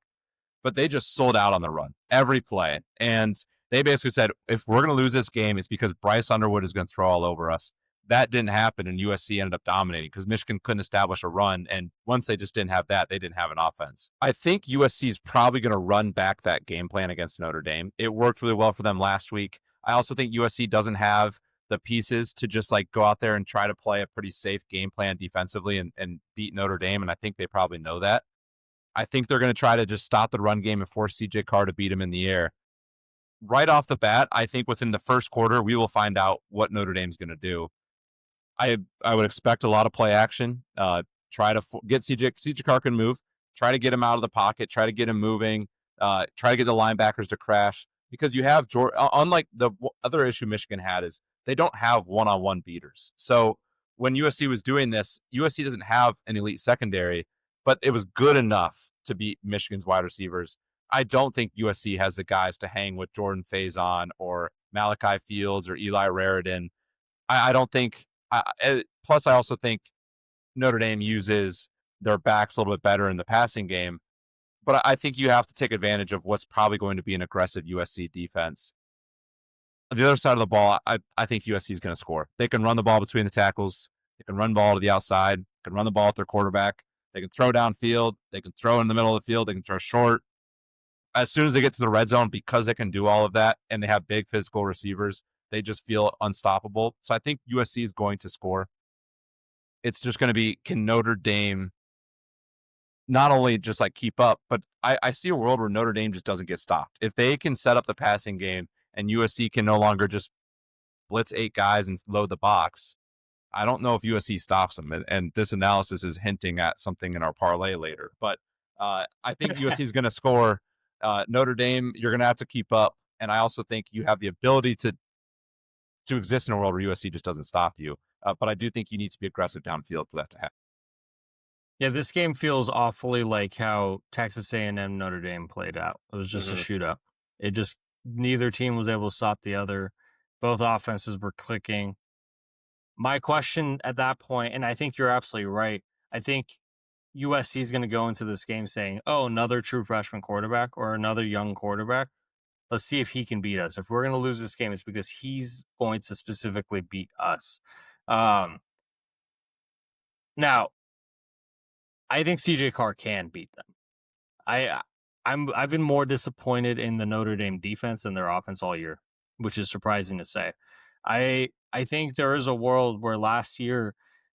but they just sold out on the run every play. And they basically said, if we're going to lose this game, it's because Bryce Underwood is going to throw all over us. That didn't happen, and USC ended up dominating because Michigan couldn't establish a run. And once they just didn't have that, they didn't have an offense. I think USC is probably going to run back that game plan against Notre Dame. It worked really well for them last week. I also think USC doesn't have the pieces to just like go out there and try to play a pretty safe game plan defensively and beat Notre Dame. And I think they probably know that. I think they're going to try to just stop the run game and force CJ Carr to beat him in the air. Right off the bat, I think within the first quarter, we will find out what Notre Dame's going to do. I would expect a lot of play action. Try to get CJ Carr can move. Try to get him out of the pocket. Try to get him moving. Try to get the linebackers to crash because you have unlike the other issue Michigan had is they don't have one-on-one beaters. So when USC was doing this, USC doesn't have an elite secondary, but it was good enough to beat Michigan's wide receivers. I don't think USC has the guys to hang with Jordan Faison or Malachi Fields or Eli Raridan. I don't think. Plus, I also think Notre Dame uses their backs a little bit better in the passing game. But I think you have to take advantage of what's probably going to be an aggressive USC defense. On the other side of the ball, I think USC is going to score. They can run the ball between the tackles. They can run ball to the outside. They can run the ball at their quarterback. They can throw downfield. They can throw in the middle of the field. They can throw short. As soon as they get to the red zone, because they can do all of that and they have big physical receivers, they just feel unstoppable. So I think USC is going to score. It's just going to be, can Notre Dame not only just like keep up, but I see a world where Notre Dame just doesn't get stopped. If they can set up the passing game and USC can no longer just blitz 8 guys and load the box, I don't know if USC stops them. And this analysis is hinting at something in our parlay later. But I think USC is going to score. Notre Dame, you're going to have to keep up. And I also think you have the ability to exist in a world where USC just doesn't stop you. But I do think you need to be aggressive downfield for that to happen. Yeah, this game feels awfully like how Texas A&M Notre Dame played out. It was just a shootout. It just neither team was able to stop the other. Both offenses were clicking. My question at that point, and I think you're absolutely right, I think USC is going to go into this game saying, oh, another true freshman quarterback or another young quarterback. Let's see if he can beat us. If we're going to lose this game, it's because he's going to specifically beat us. Now, I think CJ Carr can beat them. I've been more disappointed in the Notre Dame defense than their offense all year, which is surprising to say. I think there is a world where last year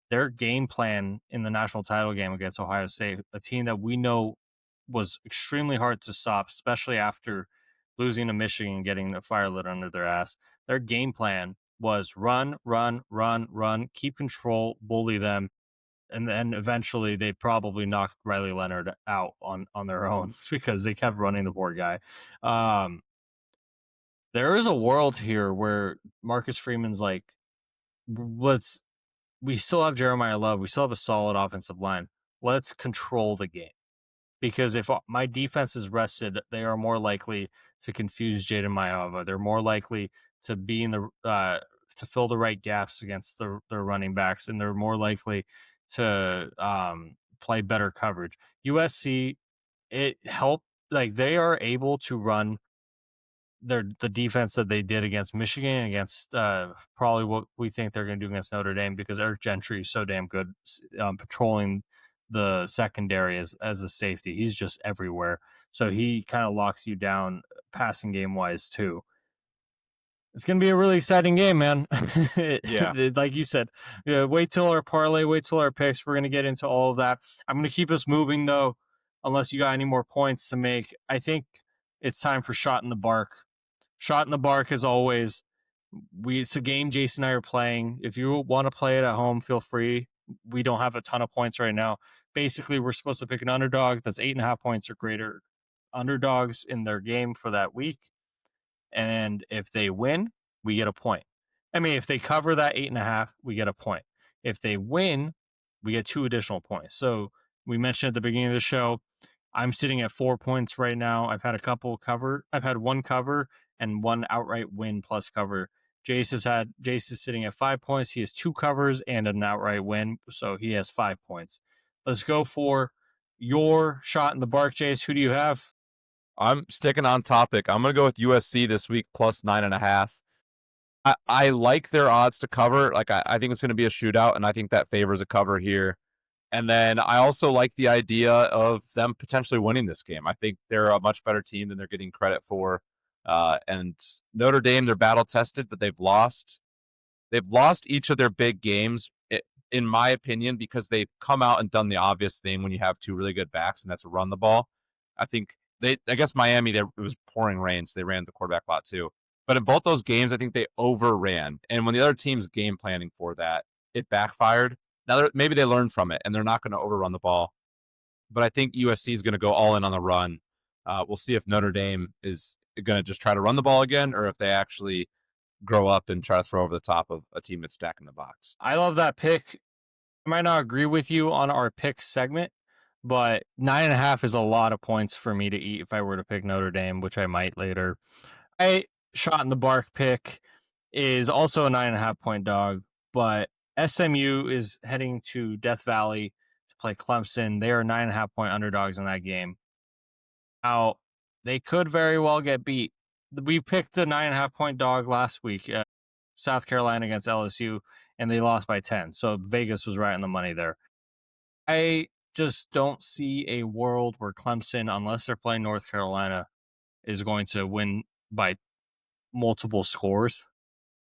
their game plan in the national title game against Ohio State, a team that we know was extremely hard to stop, especially after losing to Michigan and getting the fire lit under their ass. Their game plan was run, run, run, run, keep control, bully them, and then eventually they probably knocked Riley Leonard out on their own because they kept running the poor guy. There is a world here where Marcus Freeman's like, we still have Jeremiah Love. We still have a solid offensive line. Let's control the game. Because if my defense is rested, they are more likely to confuse Jaden Mayava. They're more likely to be in the to fill the right gaps against their running backs, and they're more likely to play better coverage. USC, it helped, like they are able to run the defense that they did against Michigan, against probably what we think they're going to do against Notre Dame, because Eric Gentry is so damn good patrolling the secondary as a safety. He's just everywhere. So he kind of locks you down passing game wise too. It's going to be a really exciting game, man. Yeah. Like you said, wait till our parlay, wait till our picks. We're going to get into all of that. I'm going to keep us moving, though, unless you got any more points to make. I think it's time for Shot in the Bark. Shot in the Bark, as always. It's a game Jason and I are playing. If you want to play it at home, feel free. We don't have a ton of points right now. Basically, we're supposed to pick an underdog that's 8.5 points or greater underdogs in their game for that week. And if they win, we get a point. I mean, if they cover that 8.5, we get a point. If they win, we get 2 additional points. So we mentioned at the beginning of the show, I'm sitting at 4 points right now. I've had a couple cover. I've had one cover and one outright win plus cover. Jace is sitting at 5 points. He has 2 covers and an outright win, so he has 5 points. Let's go for your Shot in the Bark, Jace. Who do you have? I'm sticking on topic. I'm going to go with USC this week plus 9.5. I like their odds to cover. Like I think it's going to be a shootout, and I think that favors a cover here. And then I also like the idea of them potentially winning this game. I think they're a much better team than they're getting credit for. And Notre Dame, they're battle tested, but they've lost. They've lost each of their big games, in my opinion, because they've come out and done the obvious thing when you have 2 really good backs, and that's run the ball. I think I guess Miami, it was pouring rain, so they ran the quarterback a lot too. But in both those games, I think they overran. And when the other team's game planning for that, it backfired. Now, maybe they learned from it, and they're not going to overrun the ball. But I think USC is going to go all in on the run. We'll see if Notre Dame is going to just try to run the ball again, or if they actually grow up and try to throw over the top of a team that's stacking the box. I love that pick. I might not agree with you on our pick segment, but 9.5 is a lot of points for me to eat if I were to pick Notre Dame, which I might later. Shot in the Bark pick is also a 9.5 point dog, but SMU is heading to Death Valley to play Clemson. They are 9.5 point underdogs in that game. Now, they could very well get beat. We picked a 9.5 point dog last week, South Carolina against LSU, and they lost by 10. So Vegas was right on the money there. I just don't see a world where Clemson, unless they're playing North Carolina, is going to win by multiple scores.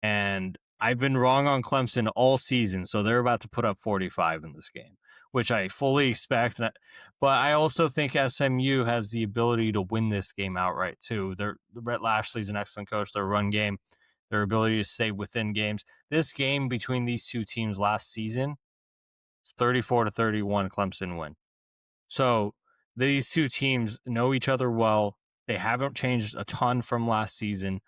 And I've been wrong on Clemson all season, so they're about to put up 45 in this game, which I fully expect. But I also think SMU has the ability to win this game outright too. Brett Lashley's an excellent coach. Their run game, their ability to stay within games. This game between these two teams last season is 34-31 Clemson win. So these two teams know each other well. They haven't changed a ton from last season.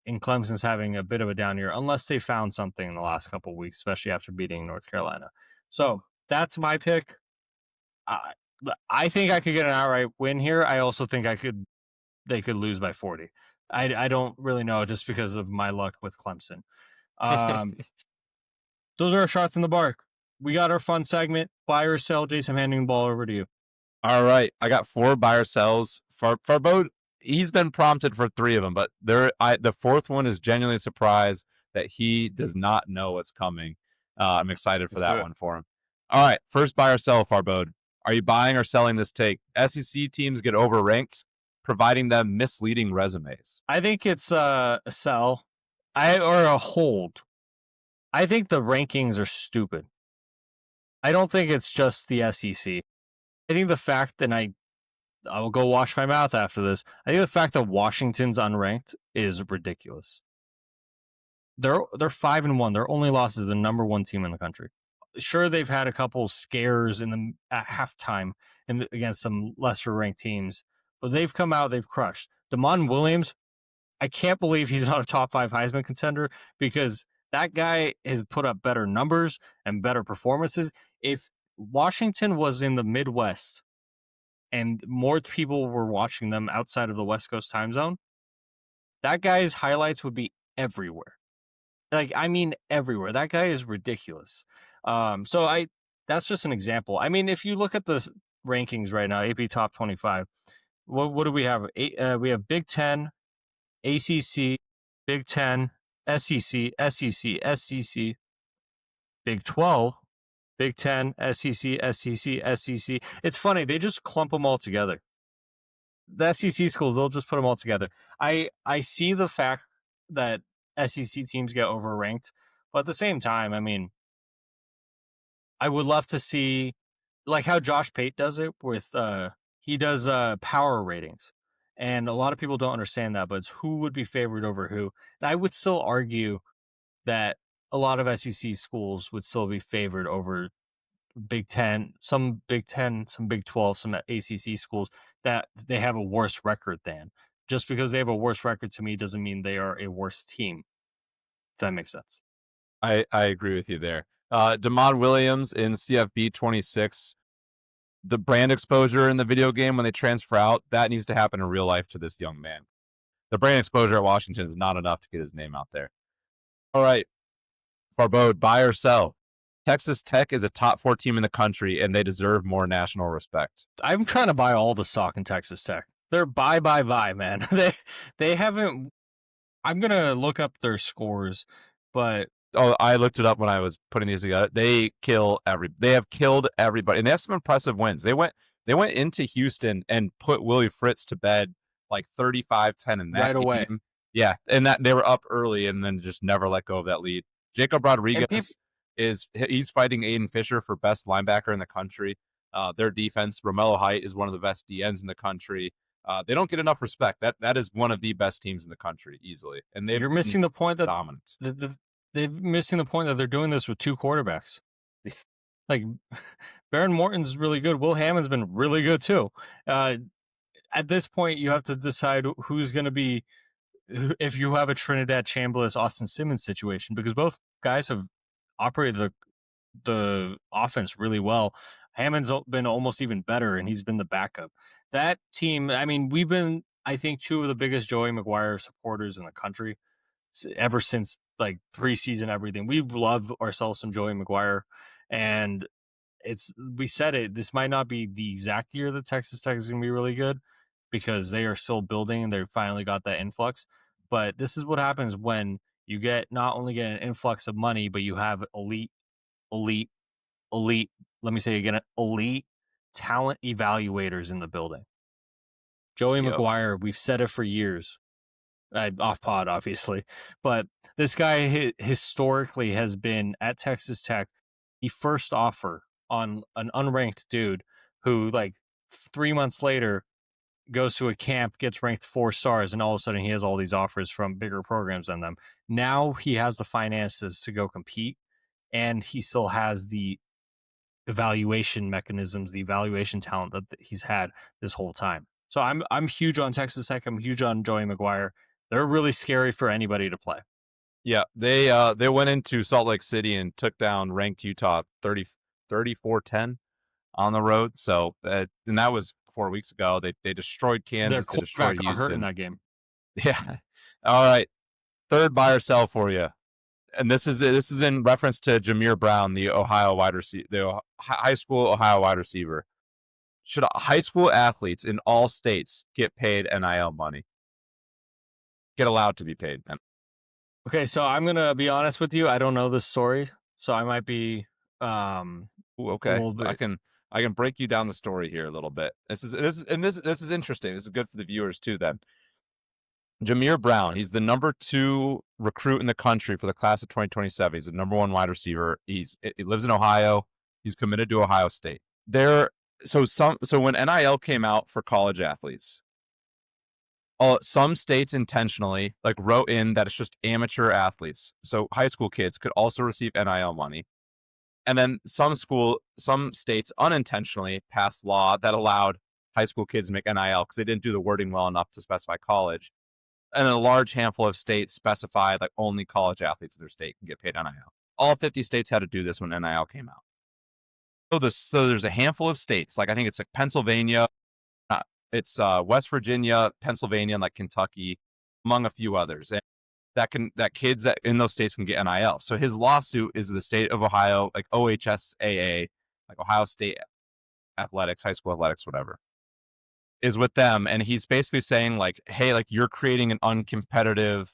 And Clemson's having a bit of a down year, unless they found something in the last couple of weeks, especially after beating North Carolina. So that's my pick. I think I could get an outright win here. I also think they could lose by 40. I don't really know, just because of my luck with Clemson. Those are our shots in the bark. We got our fun segment, buy or sell. Jason, I'm handing the ball over to you. All right, I got 4 buy or sells. Farbode, he's been prompted for 3 of them, but the 4th one is genuinely surprised that he does not know what's coming. I'm excited for that one for him. All right, first buy or sell, Farbode. Are you buying or selling this take? SEC teams get overranked, providing them misleading resumes. I think it's a sell, or a hold. I think the rankings are stupid. I don't think it's just the SEC. I think the fact, and I will go wash my mouth after this, I think the fact that Washington's unranked is ridiculous. They're 5-1. Their only loss is the number 1 team in the country. Sure, they've had a couple scares at halftime against some lesser ranked teams, but they've come out, they've crushed. Damon Williams, I can't believe he's not a top 5 Heisman contender, because that guy has put up better numbers and better performances. If Washington was in the Midwest and more people were watching them outside of the West Coast time zone, that guy's highlights would be everywhere. I mean, everywhere. That guy is ridiculous. That's just an example. I mean, if you look at the rankings right now, AP Top 25, what do we have? We have Big 10, ACC, Big 10, SEC, SEC, Big 12, Big 10, SEC. It's funny. They just clump them all together. The SEC schools, they'll just put them all together. I see the fact that SEC teams get overranked, but at the same time, I mean, I would love to see like how Josh Pate does it with he does power ratings. And a lot of people don't understand that, but it's who would be favored over who. And I would still argue that a lot of SEC schools would still be favored over Big 10, some Big 12, some ACC schools that they have a worse record than. Just because they have a worse record to me doesn't mean they are a worse team. Does that make sense? I agree with you there. Damon Williams in CFB 26. The brand exposure in the video game when they transfer out, that needs to happen in real life to this young man. The brand exposure at Washington is not enough to get his name out there. All right, Farbode, buy or sell? Texas Tech is a top 4 team in the country, and they deserve more national respect. I'm trying to buy all the stock in Texas Tech. They're buy, man. They haven't. I'm gonna look up their scores, but Oh, I looked it up when I was putting these together. They have killed everybody, and they have some impressive wins. They went into Houston and put Willie Fritz to bed like 35-10 in that right game. away. Yeah, and that they were up early and then just never let go of that lead. Jacob Rodriguez he's fighting Aiden Fisher for best linebacker in the country. Their defense, Romello Height is one of the best DNs in the country. They don't get enough respect. That is one of the best teams in the country easily, and You're missing the point that dominant. They're missing the point that they're doing this with 2 quarterbacks. Like Baron Morton's really good. Will Hammond's been really good too. At this point, you have to decide who's going to be if you have a Trinidad Chambliss Austin Simmons situation, because both guys have operated the offense really well. Hammond's been almost even better, and he's been the backup. That team, I mean, we've been, I think, 2 of the biggest Joey McGuire supporters in the country ever since like preseason everything. We love ourselves some Joey McGuire, and we said it. This might not be the exact year that Texas Tech is going to be really good because they are still building and they finally got that influx. But this is what happens when you not only get an influx of money, but you have elite. Let me say again, elite talent evaluators in the building. Joey McGuire, we've said it for years. Off pod, obviously, but this guy historically has been at Texas Tech the first offer on an unranked dude who, like, 3 months later goes to a camp, gets ranked 4 stars, and all of a sudden he has all these offers from bigger programs than them. Now he has the finances to go compete, and he still has the evaluation mechanisms, the evaluation talent that he's had this whole time. So I'm huge on Texas Tech. I'm huge on Joey McGuire. They're really scary for anybody to play. Yeah, they went into Salt Lake City and took down ranked Utah 34-10 on the road. So and that was 4 weeks ago. They destroyed Kansas. They destroyed Houston. Hurt in that game. Yeah. All right. Third buy or sell for you, and this is in reference to Jameer Brown, the Ohio wide receiver, the high school Ohio wide receiver. Should high school athletes in all states get paid NIL money? Get allowed to be paid. Okay, so I'm gonna be honest with you. I don't know this story, so I might be okay. I can break you down the story here a little bit. This is interesting. This is good for the viewers too. Then Jameer Brown, he's the number 2 recruit in the country for the class of 2027. He's the number 1 wide receiver. He lives in Ohio. He's committed to Ohio State. So when NIL came out for college athletes, some states intentionally wrote in that it's just amateur athletes. So high school kids could also receive NIL money. And then some states unintentionally passed law that allowed high school kids to make NIL because they didn't do the wording well enough to specify college. And a large handful of states specified only college athletes in their state can get paid NIL. All 50 states had to do this when NIL came out. So there's a handful of states, I think it's Pennsylvania, it's West Virginia, Pennsylvania, and Kentucky, among a few others. And that kids that in those states can get NIL. So his lawsuit is the state of Ohio, OHSAA, Ohio State Athletics, high school athletics, whatever, is with them. And he's basically saying hey, you're creating an uncompetitive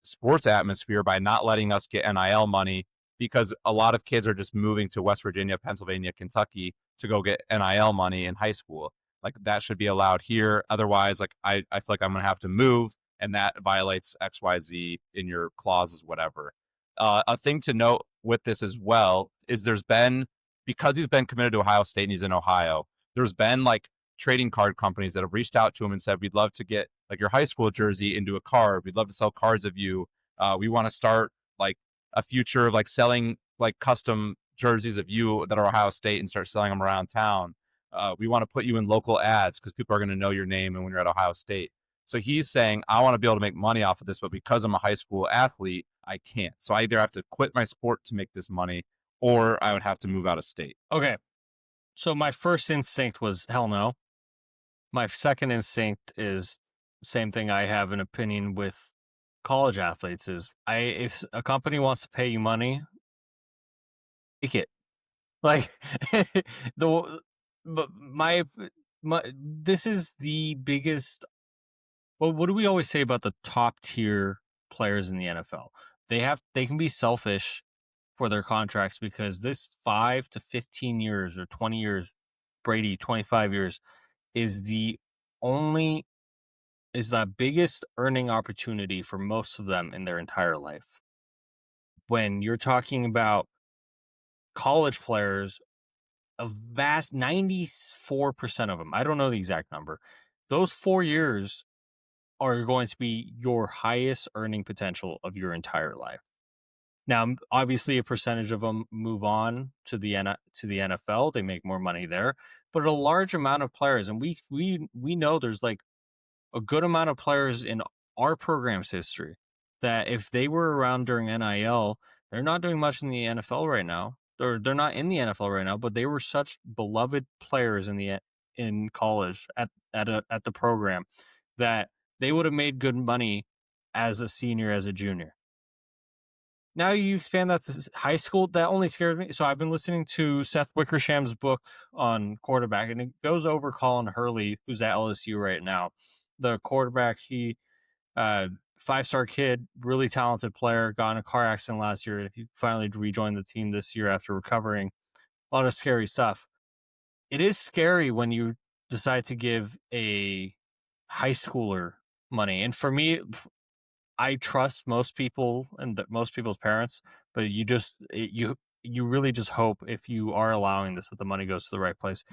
sports atmosphere by not letting us get NIL money, because a lot of kids are just moving to West Virginia, Pennsylvania, Kentucky to go get NIL money in high school. That should be allowed here. Otherwise, I feel like I'm going to have to move and that violates XYZ in your clauses, whatever. A thing to note with this as well is because he's been committed to Ohio State and he's in Ohio, there's been like trading card companies that have reached out to him and said, we'd love to get like your high school jersey into a card. We'd love to sell cards of you. We want to start like a future of like selling like custom jerseys of you that are Ohio State and start selling them around town. We want to put you in local ads because people are going to know your name and when you're at Ohio State. So he's saying, I want to be able to make money off of this, but because I'm a high school athlete, I can't. So I either have to quit my sport to make this money, or I would have to move out of state. Okay. So my first instinct was hell no. My second instinct is same thing. I have an opinion with college athletes is if a company wants to pay you money, take it. Like the but my this is the biggest. Well, what do we always say about the top tier players in the NFL? They can be selfish for their contracts because this 5 to 15 years or 20 years, Brady 25 years is only is the biggest earning opportunity for most of them in their entire life. When you're talking about college players, a vast 94% of them, I don't know the exact number, those 4 years are going to be your highest earning potential of your entire life. Now, obviously, a percentage of them move on to the NFL. They make more money there, but a large amount of players, and we know there's like a good amount of players in our program's history that if they were around during NIL, they're not doing much in the NFL right now. They're not in the NFL right now, but they were such beloved players in college at the program that they would have made good money as a senior, as a junior. Now you expand that to high school, that only scared me. So I've been listening to Seth Wickersham's book on quarterback, and it goes over Colin Hurley, who's at LSU right now. The quarterback, he 5-star kid, really talented player, got in a car accident last year. He finally rejoined the team this year after recovering. A lot of scary stuff. It is scary when you decide to give a high schooler money. And for me, I trust most people and most people's parents, but you really just hope if you are allowing this that the money goes to the right place.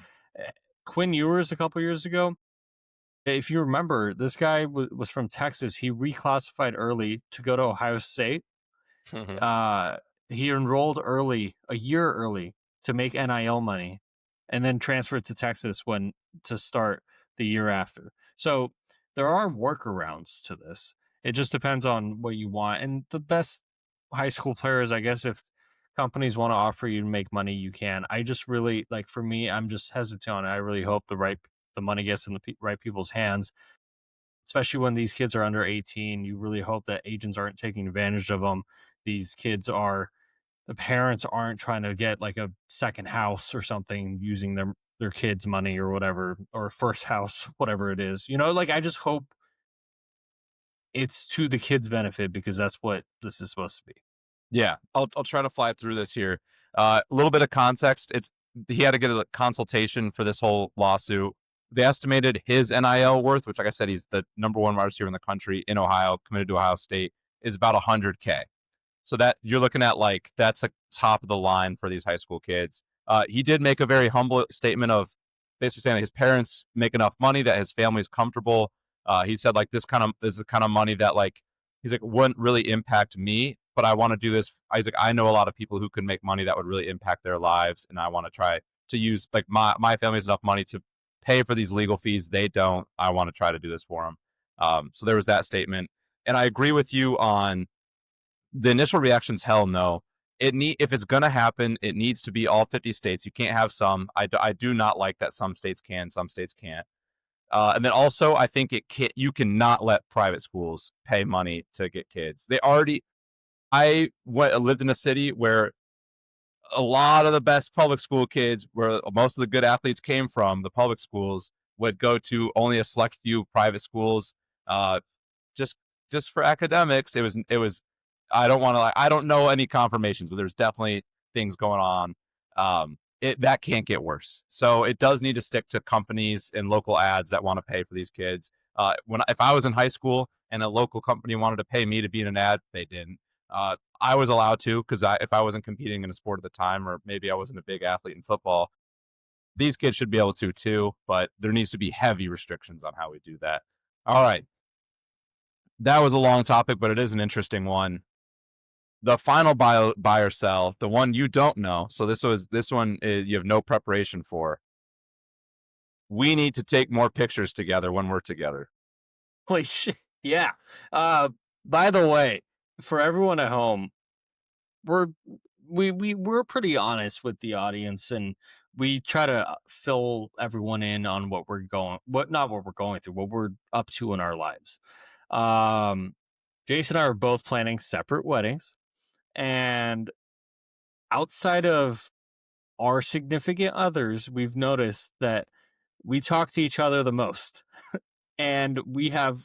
Quinn Ewers a couple years ago, if you remember, this guy was from Texas. He reclassified early to go to Ohio State. Uh, he enrolled early, a year early, to make NIL money, and then transferred to Texas to start the year after. So there are workarounds to this. It just depends on what you want. And the best high school players, I guess, if companies want to offer you to make money, you can. I just really like, for me, I'm just hesitant on it. I really hope the money gets in the right people's hands, especially when these kids are under 18. You really hope that agents aren't taking advantage of them. The parents aren't trying to get like a second house or something using their kids' money or whatever, or first house, whatever it is. Like I just hope it's to the kids' benefit because that's what this is supposed to be. Yeah, I'll try to fly through this here. A little bit of context. He had to get a consultation for this whole lawsuit. They estimated his NIL worth, which, like I said, he's the number one wide receiver in the country in Ohio, committed to Ohio State, is about $100K. So that you're looking at like that's a top of the line for these high school kids. He did make a very humble statement of basically saying that his parents make enough money that his family's comfortable. He said like this kind of is the kind of money that like he's like wouldn't really impact me, but I want to do this. He's like, I know a lot of people who can make money that would really impact their lives, and I want to try to use like my family has enough money to pay for these legal fees. They don't. I want to try to do this for them. So there was that statement, and I agree with you on the initial reactions. Hell no. If it's gonna happen, it needs to be all 50 states. You can't have some. I do not like that some states can, some states can't. And then also, I think you cannot let private schools pay money to get kids. I lived in a city where a lot of the best public school kids, where most of the good athletes came from, the public schools, would go to only a select few private schools, just for academics. It was. I don't want to. I don't know any confirmations, but there's definitely things going on. That can't get worse. So it does need to stick to companies and local ads that want to pay for these kids. If I was in high school and a local company wanted to pay me to be in an ad, they didn't. I was allowed to because if I wasn't competing in a sport at the time, or maybe I wasn't a big athlete in football, these kids should be able to too, but there needs to be heavy restrictions on how we do that. All right. That was a long topic, but it is an interesting one. The final buy or sell, the one you don't know. So this one is, you have no preparation for. We need to take more pictures together when we're together. Holy shit. Yeah. By the way, for everyone at home, we're pretty honest with the audience, and we try to fill everyone in on what we're going through, what we're up to in our lives. Jason and I are both planning separate weddings, and outside of our significant others, we've noticed that we talk to each other the most. And we have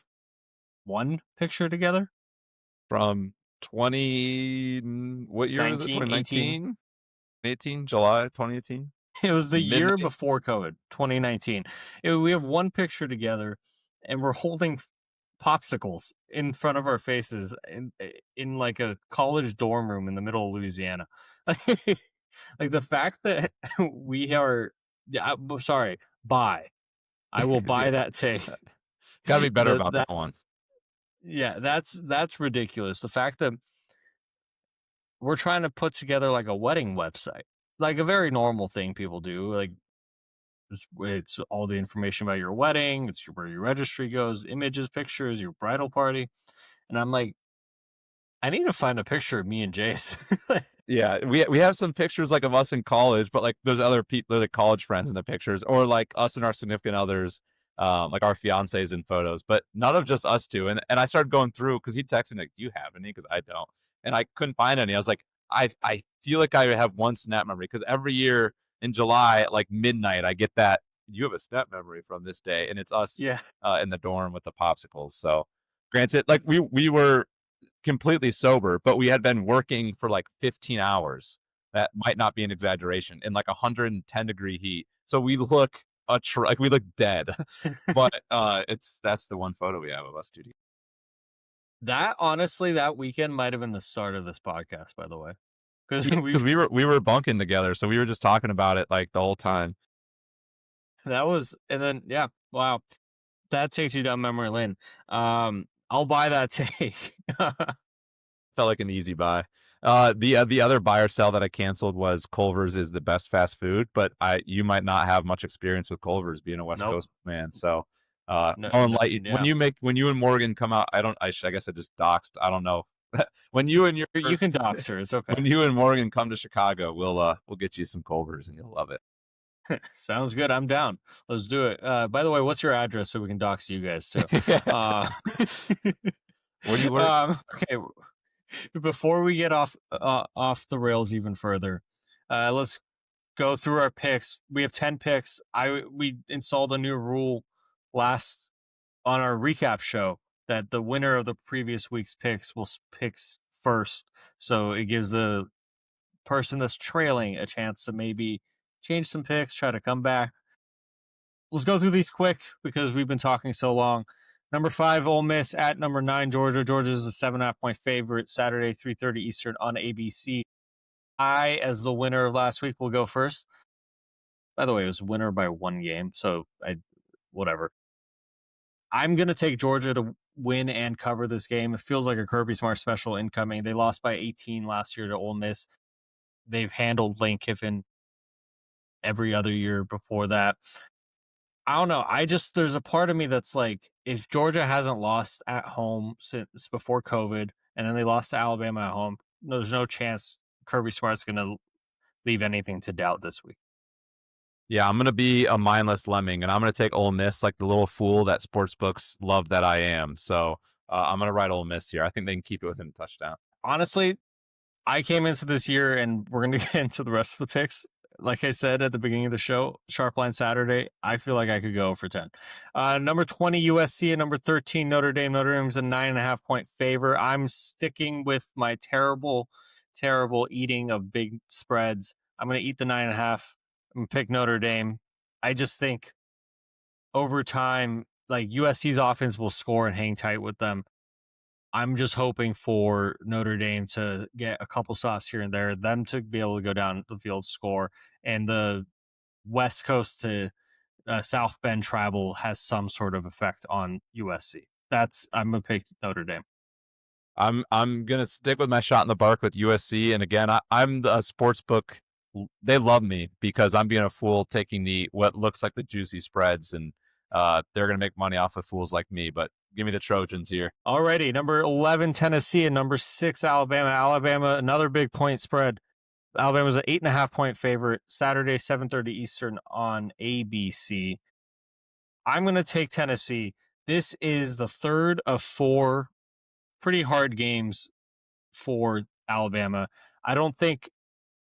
one picture together From 20, what year was it? 2019? 18, July 2018? It was the year Midnight. before COVID, 2019. We have one picture together, and we're holding popsicles in front of our faces in like a college dorm room in the middle of Louisiana. Like the fact that we are, sorry, buy. I will buy that take. Gotta be better about that one. Yeah, that's ridiculous. The fact that we're trying to put together like a wedding website, like a very normal thing people do. Like it's all the information about your wedding, it's where your registry goes, images, pictures, your bridal party. And I'm like, I need to find a picture of me and Jace. Yeah, we have some pictures like of us in college, but like there's other people, like college friends in the pictures, or like us and our significant others, like our fiancés in photos, but none of just us two. And I started going through because he texted me like, "Do you have any?" Because I don't, and I couldn't find any. I was like, I feel like I have one snap memory because every year in July at like midnight, I get that you have a snap memory from this day, and it's us Yeah. in the dorm with the popsicles. So, granted, like we were completely sober, but we had been working for like 15 hours. That might not be an exaggeration, in like 110-degree heat. So we look like we look dead. But that's the one photo we have of us two. That honestly, that weekend might have been the start of this podcast, by the way. Because we were bunking together, so we were just talking about it like the whole time. That was, and then yeah, wow, that takes you down memory lane. I'll buy that take. Felt like an easy buy. The other buy or sell that I canceled was Culver's is the best fast food, but you might not have much experience with Culver's being a West Coast man. So No, I'll enlighten yeah. when you and Morgan come out. I guess I just doxed. I don't know. When you and You can dox her. It's okay. when you and Morgan come to Chicago, we'll get you some Culver's and you'll love it. Sounds good. I'm down. Let's do it. By the way, what's your address so we can dox you guys too? Where do you work? Okay. Before we get off the rails even further, let's go through our picks. We have 10 picks. We installed a new rule last on our recap show that the winner of the previous week's picks will pick first. So it gives the person that's trailing a chance to maybe change some picks, try to come back. Let's go through these quick because we've been talking so long. Number 5, Ole Miss at number 9, Georgia. Georgia is a 7.5-point favorite. Saturday, 3:30 Eastern on ABC. I, as the winner of last week, will go first. By the way, it was winner by one game, so whatever. I'm going to take Georgia to win and cover this game. It feels like a Kirby Smart special incoming. They lost by 18 last year to Ole Miss. They've handled Lane Kiffin every other year before that. I don't know. There's a part of me that's like, if Georgia hasn't lost at home since before COVID, and then they lost to Alabama at home, there's no chance Kirby Smart's going to leave anything to doubt this week. Yeah, I'm going to be a mindless lemming, and I'm going to take Ole Miss like the little fool that sportsbooks love that I am. So I'm going to ride Ole Miss here. I think they can keep it within a touchdown. Honestly, I came into this year, and we're going to get into the rest of the picks. Like I said at the beginning of the show, Sharpline Saturday, I feel like I could go for 10. Number 20, USC, and number 13, Notre Dame. Notre Dame's a 9.5-point favor. I'm sticking with my terrible eating of big spreads. I'm going to eat the 9.5 and pick Notre Dame. I just think over time, like USC's offense will score and hang tight with them. I'm just hoping for Notre Dame to get a couple stops here and there, them to be able to go down the field, score, and the West Coast to South Bend travel has some sort of effect on USC. I'm gonna pick Notre Dame. I'm gonna stick with my shot in the bark with USC, and again, I'm the sports book. They love me because I'm being a fool taking the what looks like the juicy spreads, and they're gonna make money off of fools like me. But give me the Trojans here. Alrighty, number 11 Tennessee and number 6 Alabama. Alabama, another big point spread. Alabama's an 8.5-point favorite. Saturday, 7:30 Eastern on ABC. I'm gonna take Tennessee. This is the third of 4 pretty hard games for Alabama. I don't think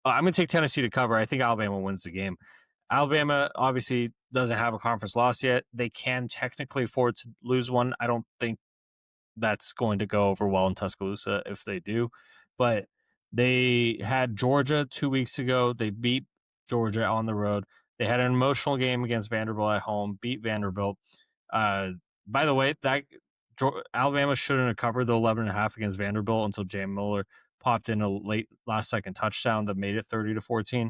I'm going to take Tennessee to cover. I think Alabama wins the game. Alabama obviously doesn't have a conference loss yet. They can technically afford to lose one. I don't think that's going to go over well in Tuscaloosa if they do. But they had Georgia 2 weeks ago. They beat Georgia on the road. They had an emotional game against Vanderbilt at home, beat Vanderbilt. By the way, that Alabama shouldn't have covered the 11.5 against Vanderbilt until Jam Miller popped in a late last second touchdown that made it 30-14.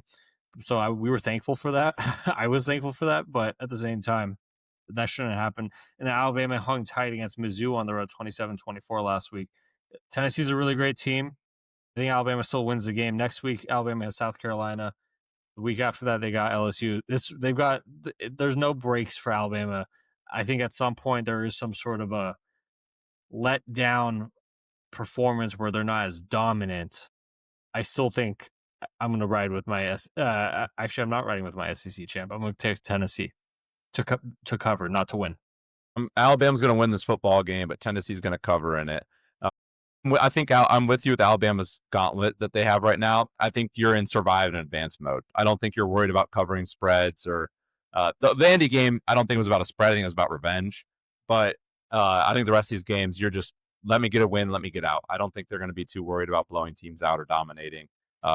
So we were thankful for that. I was thankful for that, but at the same time, that shouldn't happen. And Alabama hung tight against Mizzou on the road 27-24 last week. Tennessee's a really great team. I think Alabama still wins the game. Next week, Alabama has South Carolina. The week after that, they got LSU. There's no breaks for Alabama. I think at some point there is some sort of a let down performance where they're not as dominant. I still think I'm going to ride with my actually I'm not riding with my SEC champ. I'm going to take Tennessee to cover, not to win. Alabama's going to win this football game, but Tennessee's going to cover in it. I think I'm with you with Alabama's gauntlet that they have right now. I think you're in survive and advance mode. I don't think you're worried about covering spreads or the Vandy game. I don't think it was about a spread. I think it was about revenge. But I think the rest of these games, you're just let me get a win, let me get out. I don't think they're going to be too worried about blowing teams out or dominating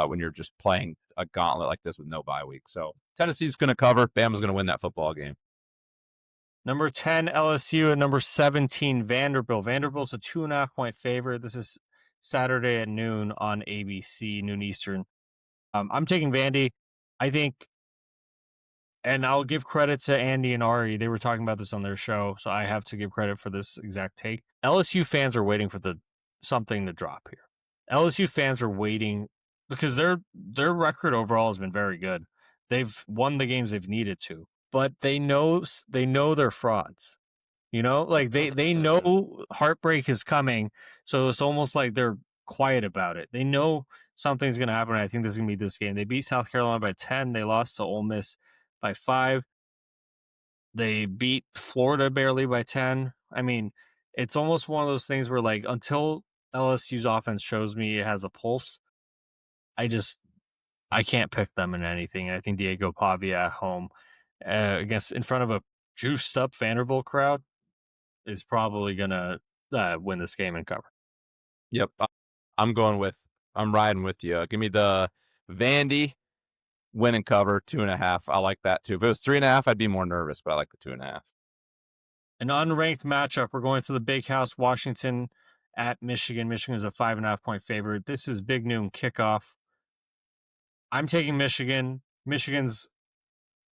when you're just playing a gauntlet like this with no bye week. So Tennessee's going to cover. Bama's going to win that football game. Number 10, LSU, and number 17, Vanderbilt. Vanderbilt's a 2.5-point favorite. This is Saturday at noon on ABC, noon Eastern. I'm taking Vandy. I think, and I'll give credit to Andy and Ari. They were talking about this on their show, so I have to give credit for this exact take. LSU fans are waiting for something to drop here. LSU fans are waiting because their record overall has been very good. They've won the games they've needed to. But they know they're frauds, like they know heartbreak is coming. So it's almost like they're quiet about it. They know something's going to happen. I think this is going to be this game. They beat South Carolina by 10. They lost to Ole Miss by 5. They beat Florida barely by 10. I mean, it's almost one of those things where like until LSU's offense shows me it has a pulse, I can't pick them in anything. I think Diego Pavia at home in front of a juiced up Vanderbilt crowd is probably gonna win this game and cover. Yep, I'm riding with you. Give me the Vandy win and cover 2.5. I like that too. If it was 3.5, I'd be more nervous, but I like the 2.5. An unranked matchup. We're going to the Big House, Washington at Michigan. Michigan is a 5.5-point favorite. This is big noon kickoff. I'm taking Michigan. Michigan's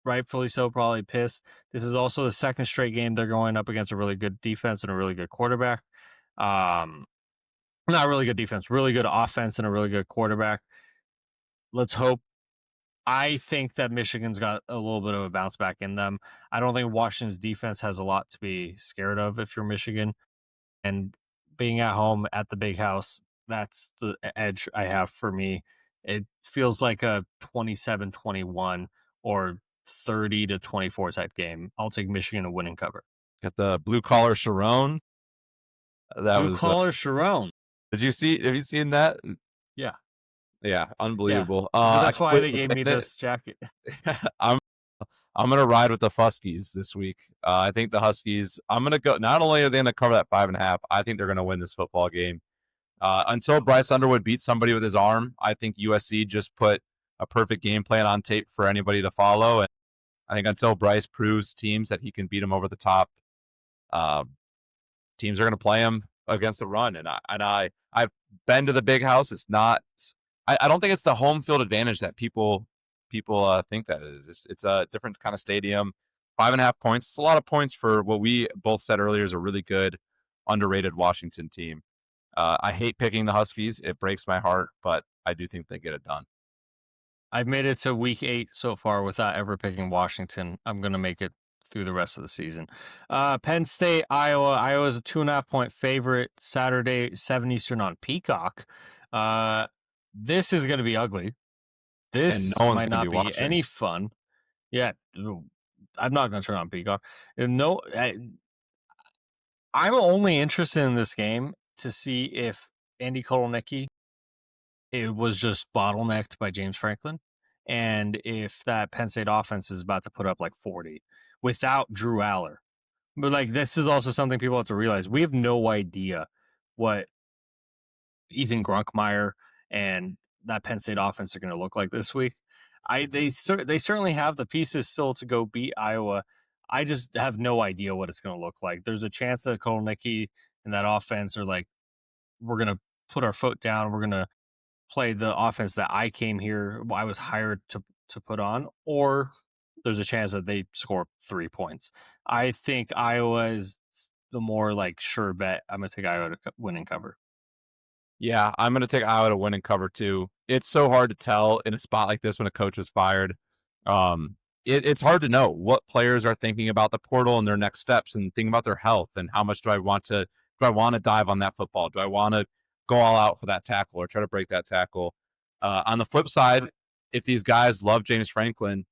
rightfully so, probably pissed. This is also the second straight game they're going up against a really good defense and a really good quarterback. Not really good defense, really good offense and a really good quarterback. Let's hope. I think that Michigan's got a little bit of a bounce back in them. I don't think Washington's defense has a lot to be scared of if you're Michigan. And being at home at the Big House, that's the edge I have for me. It feels like a 27-21 or 30-24 type game. I'll take Michigan to win and cover. Got the blue collar Sharon. Blue collar Sharon. Have you seen that? Yeah, unbelievable. Yeah. So that's why they gave me this jacket. I'm gonna ride with the Huskies this week. I think the Huskies. I'm gonna go. Not only are they gonna cover that 5.5, I think they're gonna win this football game. Until Bryce Underwood beats somebody with his arm, I think USC just put a perfect game plan on tape for anybody to follow. And I think until Bryce proves teams that he can beat them over the top, teams are going to play him. against the run, and I've been to the big house. It's not. I don't think it's the home field advantage that people think that it is. It's a different kind of stadium. 5.5 points. It's a lot of points for what we both said earlier is a really good, underrated Washington team. I hate picking the Huskies. It breaks my heart, but I do think they get it done. I've made it to week 8 so far without ever picking Washington. I'm going to make it through the rest of the season. Penn State, Iowa. Iowa's a 2.5-point favorite. Saturday, 7 Eastern on Peacock. This is going to be ugly. And This no one's might going to be not be watching. any fun. Yeah, I'm not going to turn on Peacock. No, I'm only interested in this game to see if Andy Kotelnicki it was just bottlenecked by James Franklin, and if that Penn State offense is about to put up like 40 without Drew Aller. But like this is also something people have to realize. We have no idea what Ethan Grunkmeyer and that Penn State offense are going to look like this week. They certainly have the pieces still to go beat Iowa. I just have no idea what it's going to look like. There's a chance that Kotelnicki and that offense are like, we're going to put our foot down. We're going to play the offense that I came here, I was hired to put on, or there's a chance that they score 3 points. I think Iowa is the more like sure bet. I'm going to take Iowa to win and cover. Yeah, I'm going to take Iowa to win and cover too. It's so hard to tell in a spot like this when a coach is fired. It's hard to know what players are thinking about the portal and their next steps and thinking about their health and how much do I want to dive on that football? Do I want to go all out for that tackle or try to break that tackle? On the flip side, if these guys love James Franklin,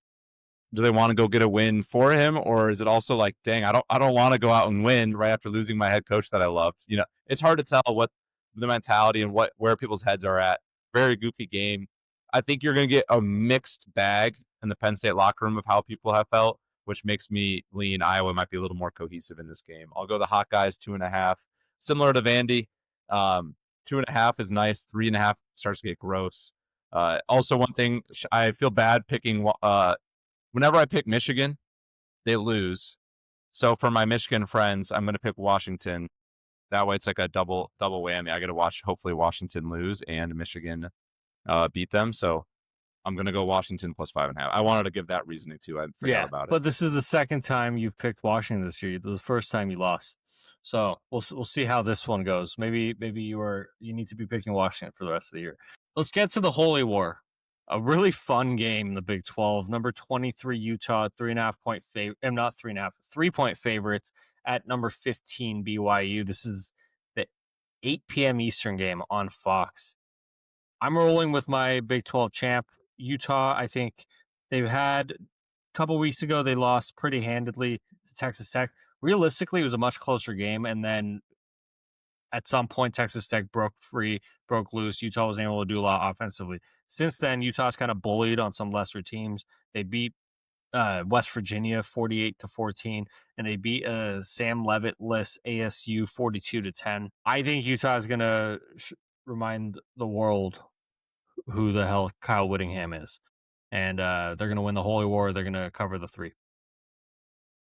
do they want to go get a win for him, or is it also like, dang, I don't want to go out and win right after losing my head coach that I loved? You know, it's hard to tell what the mentality and where people's heads are at. Very goofy game. I think you're going to get a mixed bag in the Penn State locker room of how people have felt, which makes me lean Iowa might be a little more cohesive in this game. I'll go the Hawkeyes 2.5, similar to Vandy. 2.5 is nice. 3.5 starts to get gross. Also, one thing I feel bad picking. Whenever I pick Michigan, they lose. So for my Michigan friends, I'm going to pick Washington. That way, it's like a double whammy. I got to watch hopefully Washington lose and Michigan beat them. So I'm going to go Washington plus 5.5. I wanted to give that reasoning too. I forgot about it. But this is the second time you've picked Washington this year. The first time you lost. So we'll see how this one goes. Maybe you need to be picking Washington for the rest of the year. Let's get to the Holy War. A really fun game in the Big 12. Number 23 Utah, 3.5-point favorite. Not 3.5, 3-point favorites at number 15 BYU. This is the 8 p.m. Eastern game on Fox. I'm rolling with my Big 12 champ, Utah. I think they've had a couple weeks ago, they lost pretty handedly to Texas Tech. Realistically, it was a much closer game. And then at some point, Texas Tech broke loose. Utah was able to do a lot offensively. Since then, Utah's kind of bullied on some lesser teams. They beat West Virginia 48-14, and they beat Sam Leavitt-less ASU 42-10. I think Utah is going to remind the world who the hell Kyle Whittingham is. And they're going to win the Holy War. They're going to cover the 3.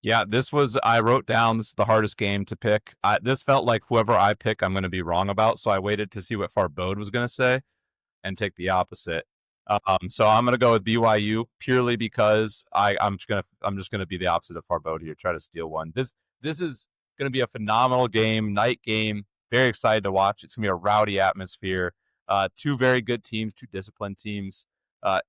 Yeah, I wrote down this is the hardest game to pick. This felt like whoever I pick, I'm going to be wrong about. So I waited to see what Farbode was going to say and take the opposite. So I'm going to go with BYU purely because I'm just going to be the opposite of Farbode here. Try to steal one. This is going to be a phenomenal game, night game. Very excited to watch. It's going to be a rowdy atmosphere. Two very good teams, two disciplined teams.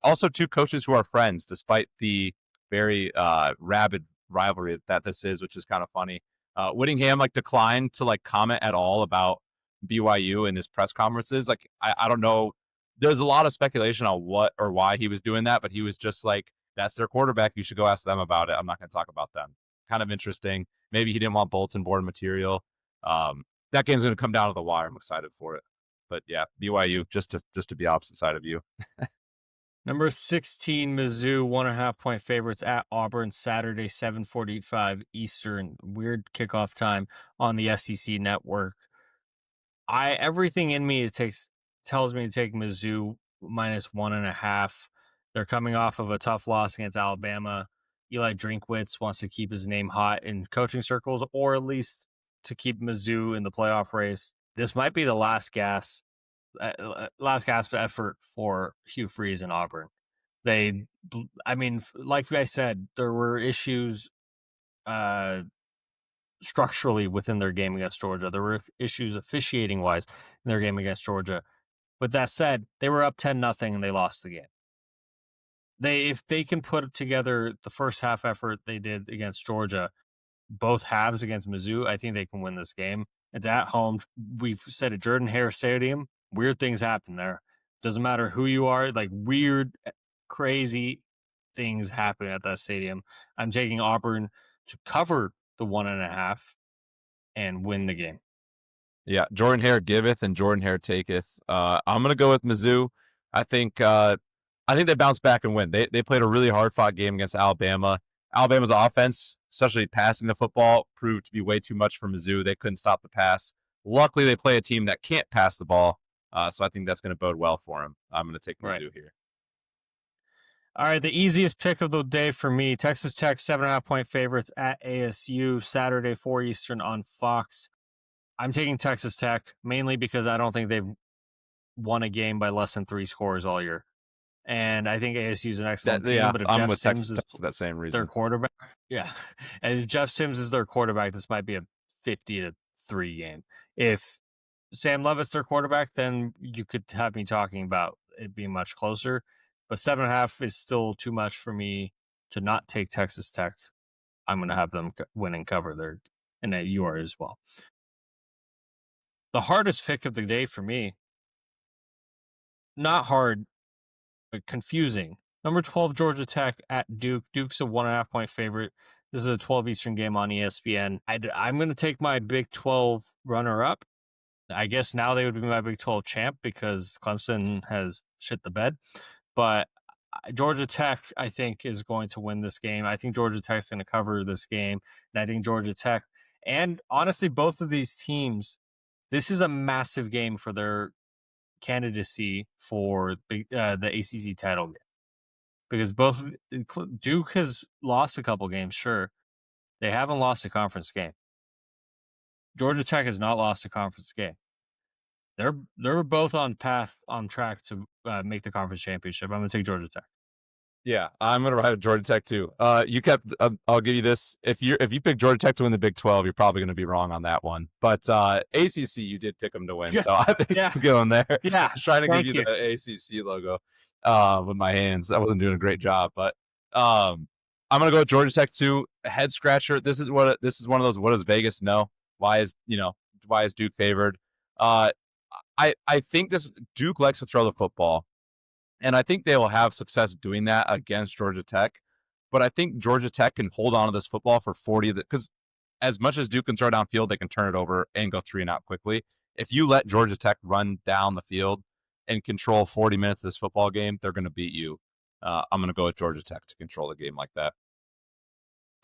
Also, two coaches who are friends, despite the very rabid rivalry that this is, which is kind of funny. Whittingham declined to comment at all about BYU in his press conferences. I don't know. There's a lot of speculation on what or why he was doing that, but he was just like, that's their quarterback. You should go ask them about it. I'm not going to talk about them. Kind of interesting. Maybe he didn't want bulletin board material. That game's going to come down to the wire. I'm excited for it. But yeah, BYU just to be opposite side of you. Number 16, Mizzou, 1.5-point favorites at Auburn, Saturday, 7:45 Eastern. Weird kickoff time on the SEC network. Everything in me tells me to take Mizzou minus 1.5. They're coming off of a tough loss against Alabama. Eli Drinkwitz wants to keep his name hot in coaching circles, or at least to keep Mizzou in the playoff race. This might be the last gasp effort for Hugh Freeze and Auburn. Like I said, there were issues structurally within their game against Georgia. There were issues officiating wise in their game against Georgia. With that said, they were up 10-0 and they lost the game. If they can put together the first half effort they did against Georgia, both halves against Mizzou, I think they can win this game. It's at home. We've said at Jordan-Hare Stadium, weird things happen there. Doesn't matter who you are, like weird, crazy things happen at that stadium. I'm taking Auburn to cover the 1.5 and win the game. Yeah, Jordan-Hare giveth and Jordan-Hare taketh. I'm gonna go with Mizzou. I think they bounce back and win. They played a really hard fought game against Alabama. Alabama's offense, especially passing the football, proved to be way too much for Mizzou. They couldn't stop the pass. Luckily, they play a team that can't pass the ball, so I think that's going to bode well for them. I'm going to take Mizzou here. All right, the easiest pick of the day for me, Texas Tech 7.5-point favorites at ASU, Saturday 4 Eastern on Fox. I'm taking Texas Tech mainly because I don't think they've won a game by less than 3 scores all year. And I think ASU is an excellent team, but if I'm Jeff with Sims Texas is for that same reason. their quarterback, and if Jeff Sims is their quarterback, this might be a 50-3 game. If Sam Leavitt's their quarterback, then you could have me talking about it being much closer. But 7.5 is still too much for me to not take Texas Tech. I'm going to have them win and cover there, and that you are as well. The hardest pick of the day for me, not hard, but confusing. Number 12, Georgia Tech at Duke. Duke's a 1.5-point favorite. This is a 12 Eastern game on ESPN. I'm going to take my Big 12 runner-up. I guess now they would be my Big 12 champ because Clemson has shit the bed. But Georgia Tech, I think, is going to win this game. I think Georgia Tech's going to cover this game. And I think Georgia Tech, and honestly, both of these teams, this is a massive game for their candidacy for the ACC title game. Because Duke has lost a couple games, sure. They haven't lost a conference game. Georgia Tech has not lost a conference game. They're both on track to make the conference championship. I'm going to take Georgia Tech. Yeah, I'm going to ride with Georgia Tech too. I'll give you this. If you pick Georgia Tech to win the Big 12, you're probably going to be wrong on that one. But ACC, you did pick them to win, so I think I'm going there. Yeah, I was trying to give you the ACC logo with my hands. I wasn't doing a great job, but I'm going to go with Georgia Tech too. Head scratcher. This is one of those. What does Vegas know? Why is Duke favored? I think Duke likes to throw the football, and I think they will have success doing that against Georgia Tech. But I think Georgia Tech can hold on to this football for 40, because as much as Duke can throw downfield, they can turn it over and go 3 and out quickly. If you let Georgia Tech run down the field and control 40 minutes of this football game, they're going to beat you. I'm going to go with Georgia Tech to control the game like that.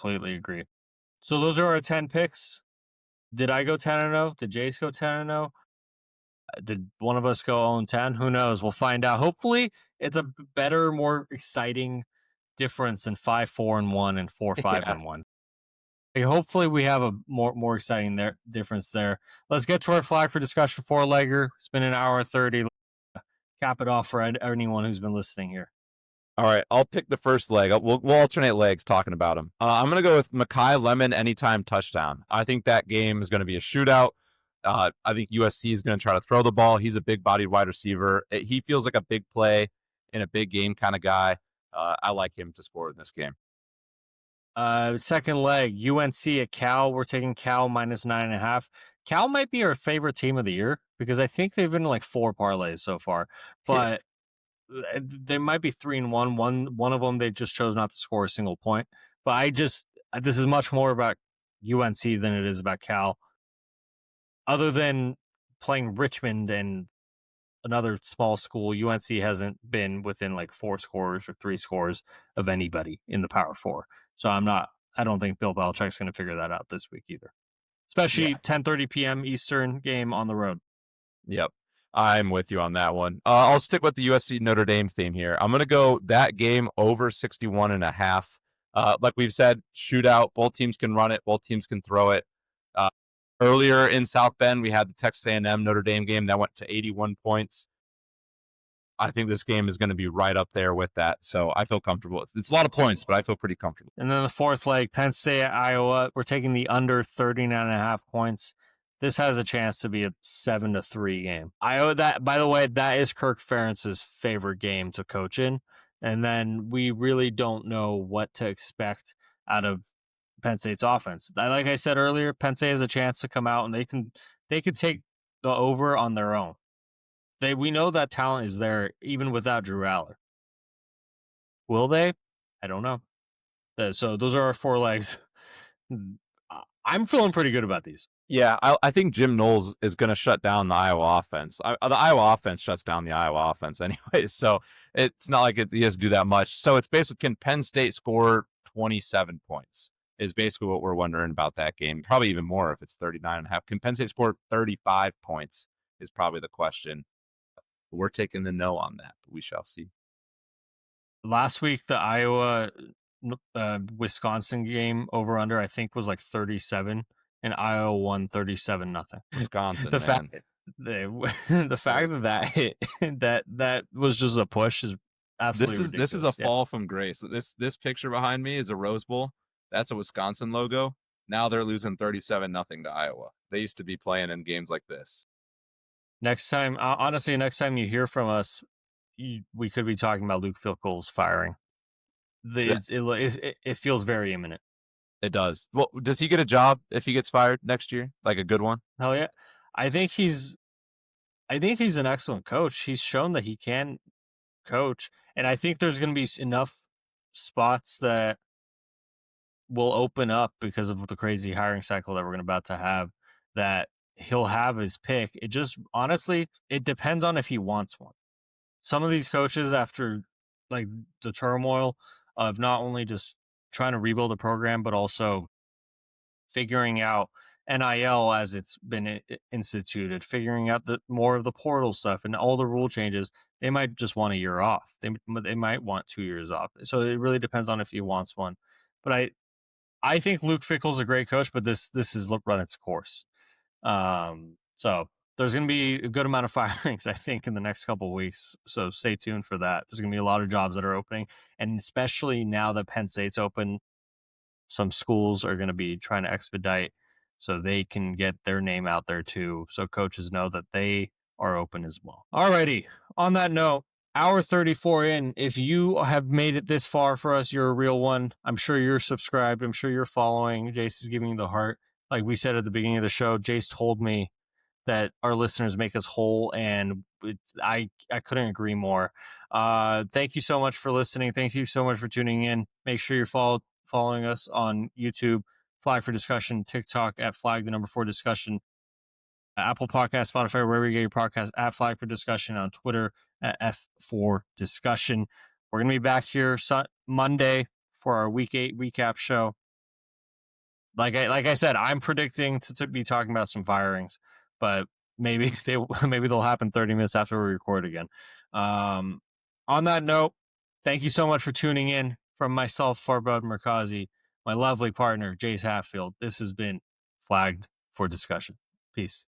Completely agree. So those are our 10 picks. Did I go 10-0? Did Jace go 10-0? Did one of us go 0-10? Who knows? We'll find out. Hopefully, it's a better, more exciting difference than 5-4-1 and 4-5-1. Hopefully, we have a more exciting difference there. Let's get to our flag for discussion 4-legger. It's been an hour and 30. Cap it off for anyone who's been listening here. All right, I'll pick the first leg. We'll alternate legs talking about them. I'm going to go with Mekhi Lemon anytime touchdown. I think that game is going to be a shootout. I think USC is going to try to throw the ball. He's a big-bodied wide receiver. He feels like a big play in a big game kind of guy. I like him to score in this game. Second leg, UNC at Cal. We're taking Cal minus 9.5. Cal might be our favorite team of the year because I think they've been in like 4 parlays so far. But they might be 3-1. One of them they just chose not to score a single point. But this is much more about UNC than it is about Cal. Other than playing Richmond and another small school, UNC hasn't been within like 4 scores or 3 scores of anybody in the Power 4. So I don't think Bill Belichick's going to figure that out this week either. Especially 10:30 p.m. Eastern game on the road. Yep. I'm with you on that one. I'll stick with the USC-Notre Dame theme here. I'm going to go that game over 61.5. Like we've said, shootout. Both teams can run it. Both teams can throw it. Earlier in South Bend, we had the Texas A&M Notre Dame game that went to 81 points. I think this game is going to be right up there with that. So I feel comfortable. It's a lot of points, but I feel pretty comfortable. And then the fourth leg, Penn State at Iowa. We're taking the under 39.5 points. This has a chance to be a 7-3 game. Iowa, that, by the way, that is Kirk Ferentz's favorite game to coach in. And then we really don't know what to expect out of Penn State's offense. Like I said earlier, Penn State has a chance to come out and they could take the over on their own. We know that talent is there even without Drew Aller. Will they? I don't know. So those are our four legs. I'm feeling pretty good about these. Yeah, I think Jim Knowles is going to shut down the Iowa offense. The Iowa offense shuts down the Iowa offense anyway, so it's not like he has to do that much. So it's basically, can Penn State score 27 points is basically what we're wondering about that game. Probably even more if it's 39.5. Can Penn State score 35 points is probably the question. We're taking the no on that, but we shall see. Last week, the Iowa Wisconsin game over under, I think, was like 37, and Iowa won 37-0. Wisconsin, the fact that hit that was just a push is absolutely ridiculous. This is a fall from grace. This picture behind me is a Rose Bowl. That's a Wisconsin logo. Now they're losing 37-0 to Iowa. They used to be playing in games like this. Next time, honestly, next time you hear from us, we could be talking about Luke Fickell's firing. It feels very imminent. It does. Well, does he get a job if he gets fired next year? Like a good one? Hell yeah. I think he's an excellent coach. He's shown that he can coach. And I think there's going to be enough spots that will open up because of the crazy hiring cycle that we're about to have that he'll have his pick. It just, honestly, it depends on if he wants one. Some of these coaches, after like the turmoil of not only just trying to rebuild a program, but also figuring out NIL as it's been instituted, figuring out more of the portal stuff and all the rule changes, they might just want a year off. They might want 2 years off. So it really depends on if he wants one. But I think Luke Fickell's a great coach, but this has run its course. So there's going to be a good amount of firings, I think, in the next couple of weeks. So stay tuned for that. There's going to be a lot of jobs that are opening. And especially now that Penn State's open, some schools are going to be trying to expedite so they can get their name out there too. So coaches know that they are open as well. Alrighty. On that note, hour 34 in, if you have made it this far for us, you're a real one. I'm sure you're subscribed. I'm sure you're following. Jace is giving you the heart. Like we said at the beginning of the show, Jace told me that our listeners make us whole, and I couldn't agree more. Thank you so much for listening. Thank you so much for tuning in. Make sure you're following us on YouTube, Flag for Discussion, TikTok at flag4discussion, Apple Podcast, Spotify, wherever you get your podcast, at Flag for Discussion, on Twitter at F4Discussion. We're going to be back here Monday for our Week 8 recap show. Like I said, I'm predicting to be talking about some firings, but maybe they'll happen 30 minutes after we record again. On that note, thank you so much for tuning in. From myself, Farbud Merkazi, my lovely partner, Jace Hatfield, this has been Flagged for Discussion. Peace.